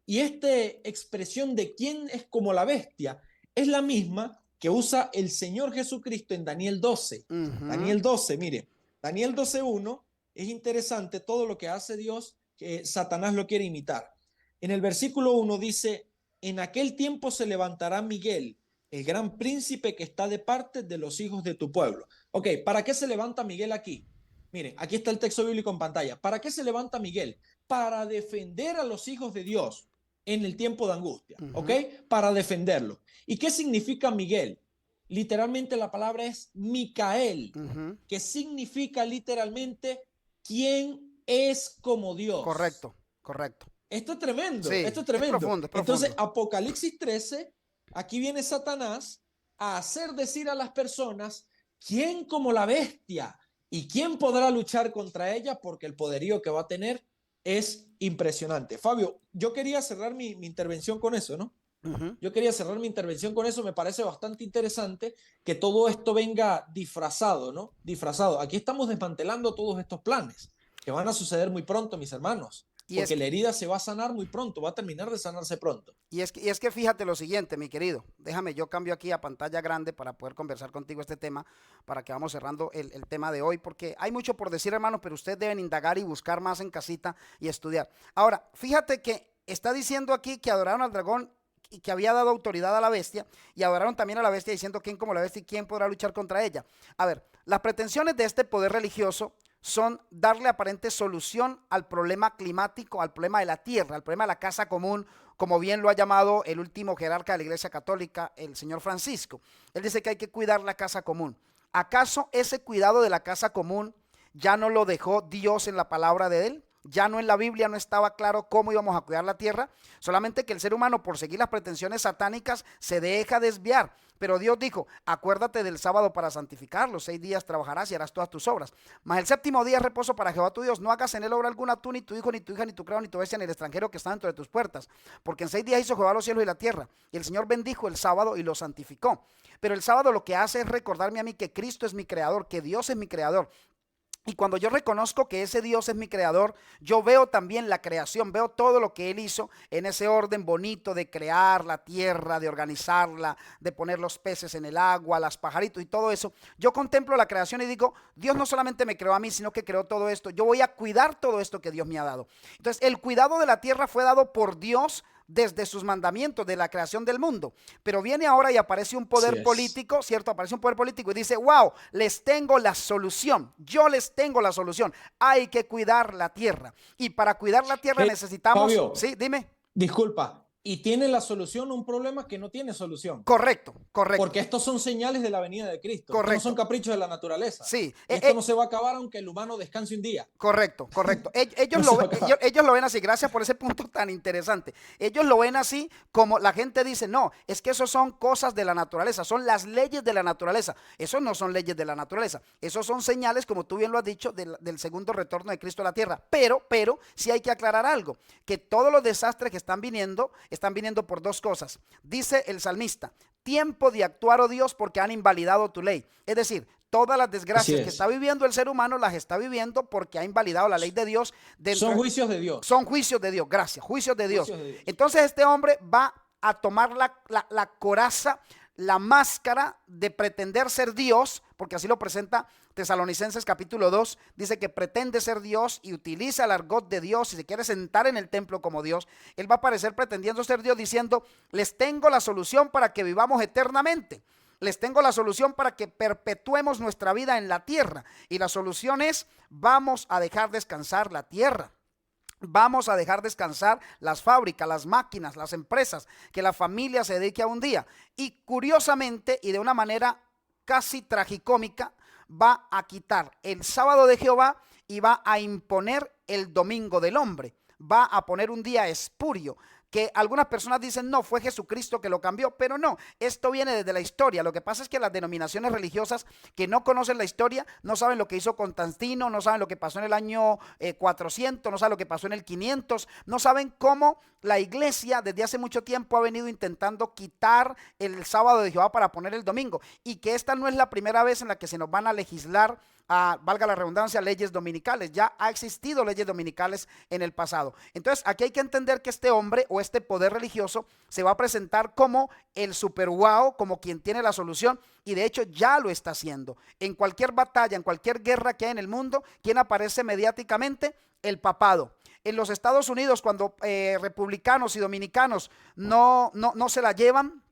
Y esta expresión de quién es como la bestia es la misma que usa el Señor Jesucristo en Daniel 12. Daniel 12, mire, Daniel 12:1 es interesante todo lo que hace Dios, que Satanás lo quiere imitar. En el versículo 1 dice, en aquel tiempo se levantará Miguel, el gran príncipe que está de parte de los hijos de tu pueblo. Ok, ¿para qué se levanta Miguel aquí? Miren, aquí está el texto bíblico en pantalla. ¿Para qué se levanta Miguel? Para defender a los hijos de Dios en el tiempo de angustia, ¿ok? Para defenderlo. ¿Y qué significa Miguel? Literalmente la palabra es Micael, que significa literalmente ¿quién es como Dios? Correcto, correcto. Esto es tremendo, Sí, esto es tremendo. es profundo. Entonces, Apocalipsis 13, aquí viene Satanás a hacer decir a las personas, ¿quién como la bestia? ¿Y quién podrá luchar contra ella? Porque el poderío que va a tener es impresionante. Fabio, yo quería cerrar mi intervención con eso, ¿no? Yo quería cerrar mi intervención con eso. Me parece bastante interesante que todo esto venga disfrazado, ¿no? Disfrazado. Aquí estamos desmantelando todos estos planes que van a suceder muy pronto, mis hermanos. Porque la herida se va a sanar muy pronto, va a terminar de sanarse pronto. Y es que fíjate lo siguiente, mi querido. Déjame, yo cambio aquí a pantalla grande para poder conversar contigo este tema, para que vamos cerrando el tema de hoy, porque hay mucho por decir, hermano, pero ustedes deben indagar y buscar más en casita y estudiar. Ahora, fíjate que está diciendo aquí que adoraron al dragón y que había dado autoridad a la bestia, y adoraron también a la bestia diciendo quién como la bestia y quién podrá luchar contra ella. A ver, las pretensiones de este poder religioso son darle aparente solución al problema climático, al problema de la tierra, al problema de la casa común, como bien lo ha llamado el último jerarca de la Iglesia Católica, el señor Francisco. Él dice que hay que cuidar la casa común. ¿Acaso ese cuidado de la casa común ya no lo dejó Dios en la palabra de él? Ya no en la Biblia no estaba claro cómo íbamos a cuidar la tierra, solamente que el ser humano, por seguir las pretensiones satánicas, se deja desviar. Pero Dios dijo, acuérdate del sábado para santificarlo, 6 días trabajarás y harás todas tus obras. Mas el séptimo día es reposo para Jehová tu Dios, no hagas en él obra alguna tú, ni tu hijo, ni tu hija, ni tu criado, ni tu bestia, ni el extranjero que está dentro de tus puertas. Porque en 6 días hizo Jehová los cielos y la tierra, y el Señor bendijo el sábado y lo santificó. Pero el sábado lo que hace es recordarme a mí que Cristo es mi creador, que Dios es mi creador. Y cuando yo reconozco que ese Dios es mi creador, yo veo también la creación, veo todo lo que Él hizo en ese orden bonito de crear la tierra, de organizarla, de poner los peces en el agua, las pajaritos y todo eso. Yo contemplo la creación y digo, Dios no solamente me creó a mí, sino que creó todo esto. Yo voy a cuidar todo esto que Dios me ha dado. Entonces, el cuidado de la tierra fue dado por Dios desde sus mandamientos de la creación del mundo, pero viene ahora y aparece un poder político, ¿cierto? Aparece un poder político y dice, wow, les tengo la solución, yo les tengo la solución, hay que cuidar la tierra, y para cuidar la tierra necesitamos, Fabio, sí, dime. Disculpa, y tiene la solución un problema que no tiene solución. Correcto, correcto. Porque estos son señales de la venida de Cristo. Correcto. Estos no son caprichos de la naturaleza. Sí. Esto no se va a acabar aunque el humano descanse un día. Correcto, correcto. Ellos lo ven así, gracias por ese punto tan interesante. Ellos lo ven así como la gente dice, no, es que eso son cosas de la naturaleza, son las leyes de la naturaleza. Eso no son leyes de la naturaleza, esos son señales, como tú bien lo has dicho, del segundo retorno de Cristo a la tierra. Pero sí hay que aclarar algo, que todos los desastres que están viniendo por 2 cosas. Dice el salmista, tiempo de actuar, oh Dios, porque han invalidado tu ley. Es decir, todas las desgracias que está viviendo el ser humano las está viviendo porque ha invalidado la ley de Dios. Son juicios de Dios. Son juicios de Dios, gracias, juicios de Dios. Entonces este hombre va a tomar la coraza, la máscara de pretender ser Dios, porque así lo presenta Tesalonicenses capítulo 2, dice que pretende ser Dios y utiliza el argot de Dios y se quiere sentar en el templo como Dios. Él va a aparecer pretendiendo ser Dios diciendo, les tengo la solución para que vivamos eternamente. Les tengo la solución para que perpetuemos nuestra vida en la tierra. Y la solución es, vamos a dejar descansar la tierra. Vamos a dejar descansar las fábricas, las máquinas, las empresas, que la familia se dedique a un día. Y curiosamente y de una manera casi tragicómica, va a quitar el sábado de Jehová y va a imponer el domingo del hombre. Va a poner un día espurio, que algunas personas dicen, no, fue Jesucristo que lo cambió, pero no, esto viene desde la historia. Lo que pasa es que las denominaciones religiosas que no conocen la historia, no saben lo que hizo Constantino, no saben lo que pasó en el año 400, no saben lo que pasó en el 500, no saben cómo la iglesia desde hace mucho tiempo ha venido intentando quitar el sábado de Jehová para poner el domingo, y que esta no es la primera vez en la que se nos van a legislar, valga la redundancia, leyes dominicales. Ya ha existido leyes dominicales en el pasado. Entonces aquí hay que entender que este hombre o este poder religioso se va a presentar como el super wow, como quien tiene la solución, y de hecho ya lo está haciendo. En cualquier batalla, en cualquier guerra que hay en el mundo, ¿quién aparece mediáticamente? El papado. En los Estados Unidos, cuando republicanos y dominicanos no se la llevan,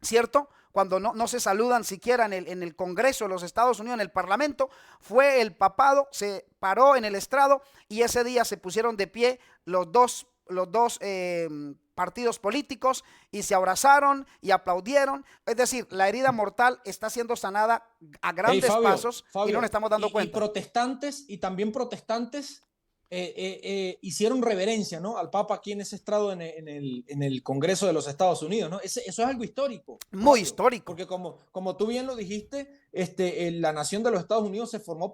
¿cierto?, cuando no se saludan siquiera en el Congreso de los Estados Unidos, en el Parlamento, fue el papado, se paró en el estrado y ese día se pusieron de pie los dos partidos políticos y se abrazaron y aplaudieron. Es decir, la herida mortal está siendo sanada a grandes pasos, Fabio, y no nos estamos dando cuenta. Y protestantes, y también protestantes, hicieron reverencia, ¿no?, al Papa aquí en ese estrado en el Congreso de los Estados Unidos, ¿no? Eso es algo histórico. Muy histórico. Porque como tú bien lo dijiste, la nación de los Estados Unidos se formó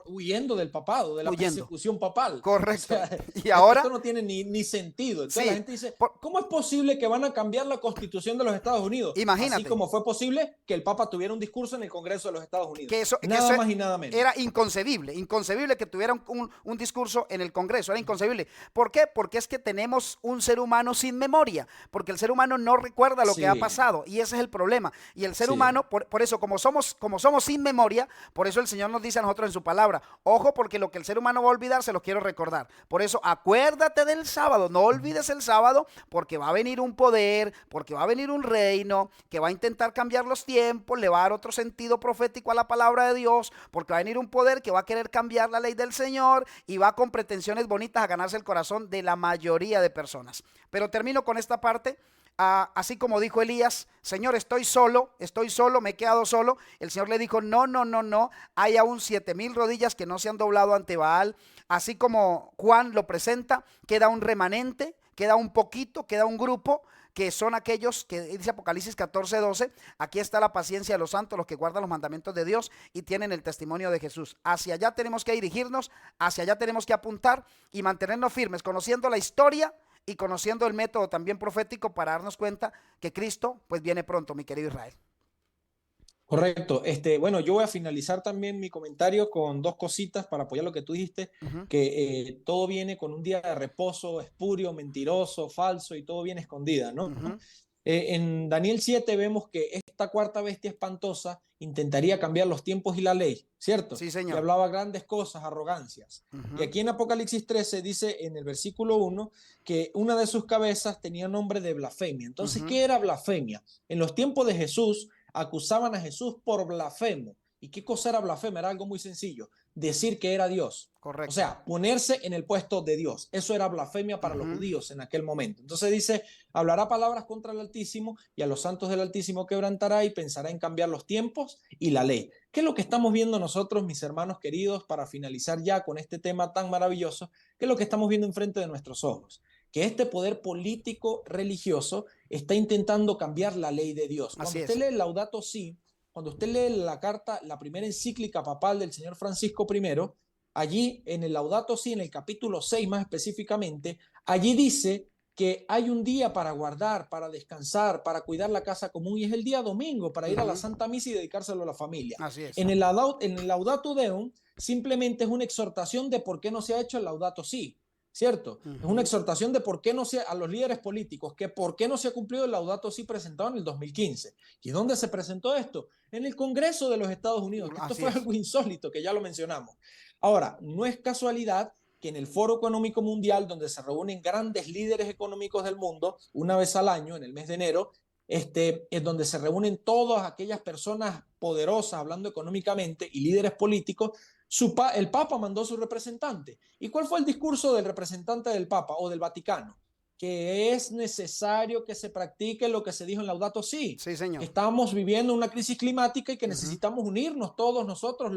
huyendo del papado, de la persecución papal. Correcto. O sea, y ahora esto no tiene ni sentido. Entonces la gente dice, ¿cómo es posible que van a cambiar la Constitución de los Estados Unidos? Imagínate. Así como fue posible que el Papa tuviera un discurso en el Congreso de los Estados Unidos. Nada más y nada menos. Era inconcebible que tuviera un discurso en el Congreso, era inconcebible. ¿Por qué? Porque es que tenemos un ser humano sin memoria, porque el ser humano no recuerda lo que ha pasado, y ese es el problema. Y el ser humano, por eso, como somos somos sin memoria, por eso el Señor nos dice a nosotros en su palabra, ojo, porque lo que el ser humano va a olvidar se lo quiero recordar. Por eso acuérdate del sábado, no olvides el sábado, porque va a venir un poder, porque va a venir un reino que va a intentar cambiar los tiempos, le va a dar otro sentido profético a la palabra de Dios, porque va a venir un poder que va a querer cambiar la ley del Señor y va con pretensiones bonitas a ganarse el corazón de la mayoría de personas. Pero termino con esta parte. Así como dijo Elías, Señor, estoy solo, me he quedado solo. El Señor le dijo, no, no, no, no, hay aún 7,000 rodillas que no se han doblado ante Baal. Así como Juan lo presenta, queda un remanente, queda un poquito, queda un grupo, que son aquellos que dice Apocalipsis 14:12, aquí está la paciencia de los santos, los que guardan los mandamientos de Dios y tienen el testimonio de Jesús. Hacia allá tenemos que dirigirnos, hacia allá tenemos que apuntar y mantenernos firmes, conociendo la historia y conociendo el método también profético para darnos cuenta que Cristo pues viene pronto, mi querido Israel. Correcto. Bueno, yo voy a finalizar también mi comentario con dos cositas para apoyar lo que tú dijiste, que todo viene con un día de reposo espurio, mentiroso, falso y todo viene escondida, ¿no? En Daniel 7 vemos que esta cuarta bestia espantosa intentaría cambiar los tiempos y la ley, ¿cierto? Sí, Y señor. hablaba grandes cosas, arrogancias. Y aquí en Apocalipsis 13 dice en el versículo 1 que una de sus cabezas tenía nombre de blasfemia. Entonces, ¿qué era blasfemia? En los tiempos de Jesús acusaban a Jesús por blasfemo. ¿Y qué cosa era blasfemia? Era algo muy sencillo, decir que era Dios. Correcto. O sea, ponerse en el puesto de Dios. Eso era blasfemia para los judíos en aquel momento. Entonces dice, hablará palabras contra el Altísimo y a los santos del Altísimo quebrantará y pensará en cambiar los tiempos y la ley. ¿Qué es lo que estamos viendo nosotros, mis hermanos queridos, para finalizar ya con este tema tan maravilloso? ¿Qué es lo que estamos viendo enfrente de nuestros ojos? Que este poder político religioso está intentando cambiar la ley de Dios. Cuando usted lee el Laudato Si, cuando usted lee la carta, la primera encíclica papal del señor Francisco I, allí en el Laudato Si, en el capítulo 6 más específicamente, allí dice que hay un día para guardar, para descansar, para cuidar la casa común, y es el día domingo, para ir a la Santa Misa y dedicárselo a la familia. Así es. En el Laudato Deum simplemente es una exhortación de por qué no se ha hecho el Laudato Si, ¿cierto? Es una exhortación de por qué no se, a los líderes políticos, que por qué no se ha cumplido el Laudato Si presentado en el 2015. ¿Y dónde se presentó esto? En el Congreso de los Estados Unidos, que esto fue algo insólito, que ya lo mencionamos. Ahora, no es casualidad que en el Foro Económico Mundial, donde se reúnen grandes líderes económicos del mundo, una vez al año, en el mes de enero, es donde se reúnen todas aquellas personas poderosas, hablando económicamente, y líderes políticos, el Papa mandó su representante. ¿Y cuál fue el discurso del representante del Papa o del Vaticano? Que es necesario que se practique lo que se dijo en Laudato Si. Sí, señor. Que estamos viviendo una crisis climática y que necesitamos unirnos todos nosotros,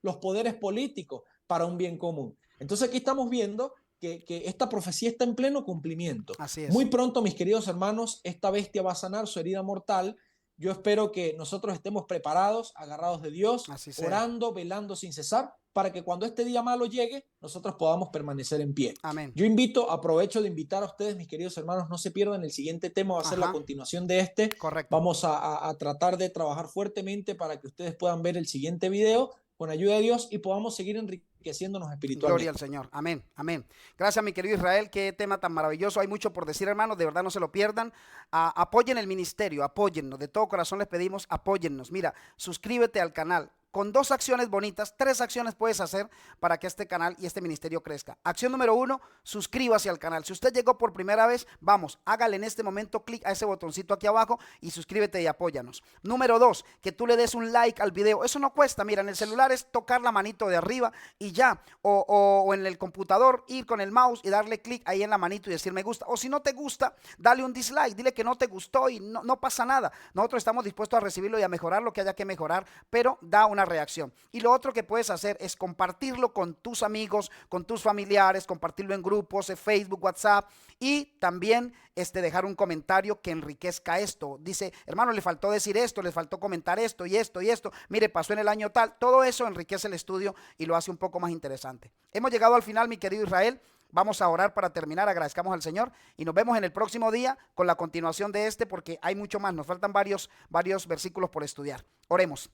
los poderes políticos, para un bien común. Entonces aquí estamos viendo que esta profecía está en pleno cumplimiento. Así es. Muy pronto, mis queridos hermanos, esta bestia va a sanar su herida mortal. Yo espero que nosotros estemos preparados, agarrados de Dios, orando, velando sin cesar, para que cuando este día malo llegue, nosotros podamos permanecer en pie. Amén. Yo aprovecho de invitar a ustedes, mis queridos hermanos, no se pierdan el siguiente tema, va a ser la continuación de este. Correcto. Vamos a tratar de trabajar fuertemente para que ustedes puedan ver el siguiente video con ayuda de Dios y podamos seguir enriqueciéndonos espiritualmente. Gloria al Señor. Amén, amén. Gracias, mi querido Israel. Qué tema tan maravilloso. Hay mucho por decir, hermanos. De verdad, no se lo pierdan. Apoyen el ministerio, apóyennos. De todo corazón les pedimos, apóyennos. Mira, suscríbete al canal. Con 2 acciones bonitas, 3 acciones puedes hacer para que este canal y este ministerio crezca. Acción número 1, suscríbase al canal. Si usted llegó por primera vez, vamos, hágale en este momento clic a ese botoncito aquí abajo y suscríbete y apóyanos. Número 2, que tú le des un like al video. Eso no cuesta, mira, en el celular es tocar la manito de arriba y ya. O en el computador, ir con el mouse y darle clic ahí en la manito y decir me gusta. O si no te gusta, dale un dislike, dile que no te gustó y no pasa nada. Nosotros estamos dispuestos a recibirlo y a mejorar lo que haya que mejorar, pero da una reacción. Y lo otro que puedes hacer es compartirlo con tus amigos, con tus familiares, compartirlo en grupos, en Facebook, WhatsApp, y también dejar un comentario que enriquezca esto. Dice, hermano, le faltó decir esto, le faltó comentar esto y esto y esto. Mire, pasó en el año tal. Todo eso enriquece el estudio y lo hace un poco más interesante. Hemos llegado al final, mi querido Israel. Vamos a orar para terminar, agradezcamos al Señor y nos vemos en el próximo día con la continuación de porque hay mucho más, nos faltan varios versículos por estudiar. Oremos.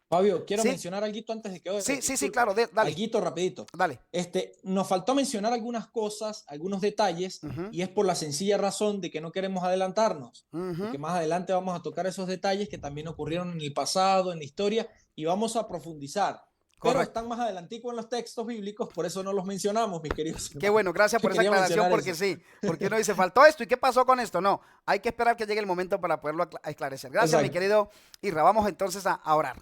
Fabio, quiero Sí, mencionar algo antes de que sí, sí, sí, disculpa, claro, dale, alguito rapidito. dale. Nos faltó mencionar algunas cosas, algunos detalles, Ujú, y es por la sencilla razón de que no queremos adelantarnos, ujú. porque más adelante vamos a tocar esos detalles que también ocurrieron en el pasado, en la historia, y vamos a profundizar. Pero Correcto. están más adelantico en los textos bíblicos, por eso no los mencionamos, mis queridos Qué hermanos. bueno, gracias por esa Quería aclaración, mencionar porque eso. sí, porque uno dice, faltó esto, ¿y qué pasó con esto? No, hay que esperar que llegue el momento para poderlo esclarecer. Gracias, mi Exacto. querido Isra. Vamos entonces a orar.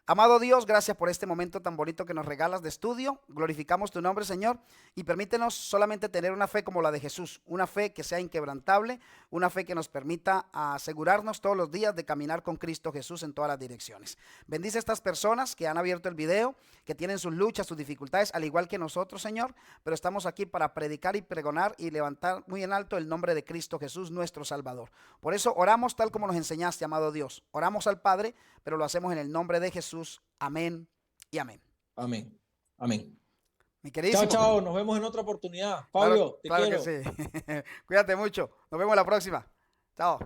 Amado Dios, gracias por este momento tan bonito que nos regalas de estudio. Glorificamos tu nombre, Señor, y permítenos solamente tener una fe como la de Jesús, una fe que sea inquebrantable, una fe que nos permita asegurarnos todos los días de caminar con Cristo Jesús en todas las direcciones. Bendice a estas personas que han abierto el video, que tienen sus luchas, sus dificultades, al igual que nosotros, Señor, pero estamos aquí para predicar y pregonar y levantar muy en alto el nombre de Cristo Jesús, nuestro Salvador. Por eso oramos tal como nos enseñaste, amado Dios. Oramos al Padre, pero lo hacemos en el nombre de Jesús. Amén y amén. Amén. Amén. Mi Chao, queridísimo, chao. Nos vemos en otra oportunidad. claro, Fabio, te claro que quiero. sí. Cuídate mucho. Nos vemos la próxima. Chao.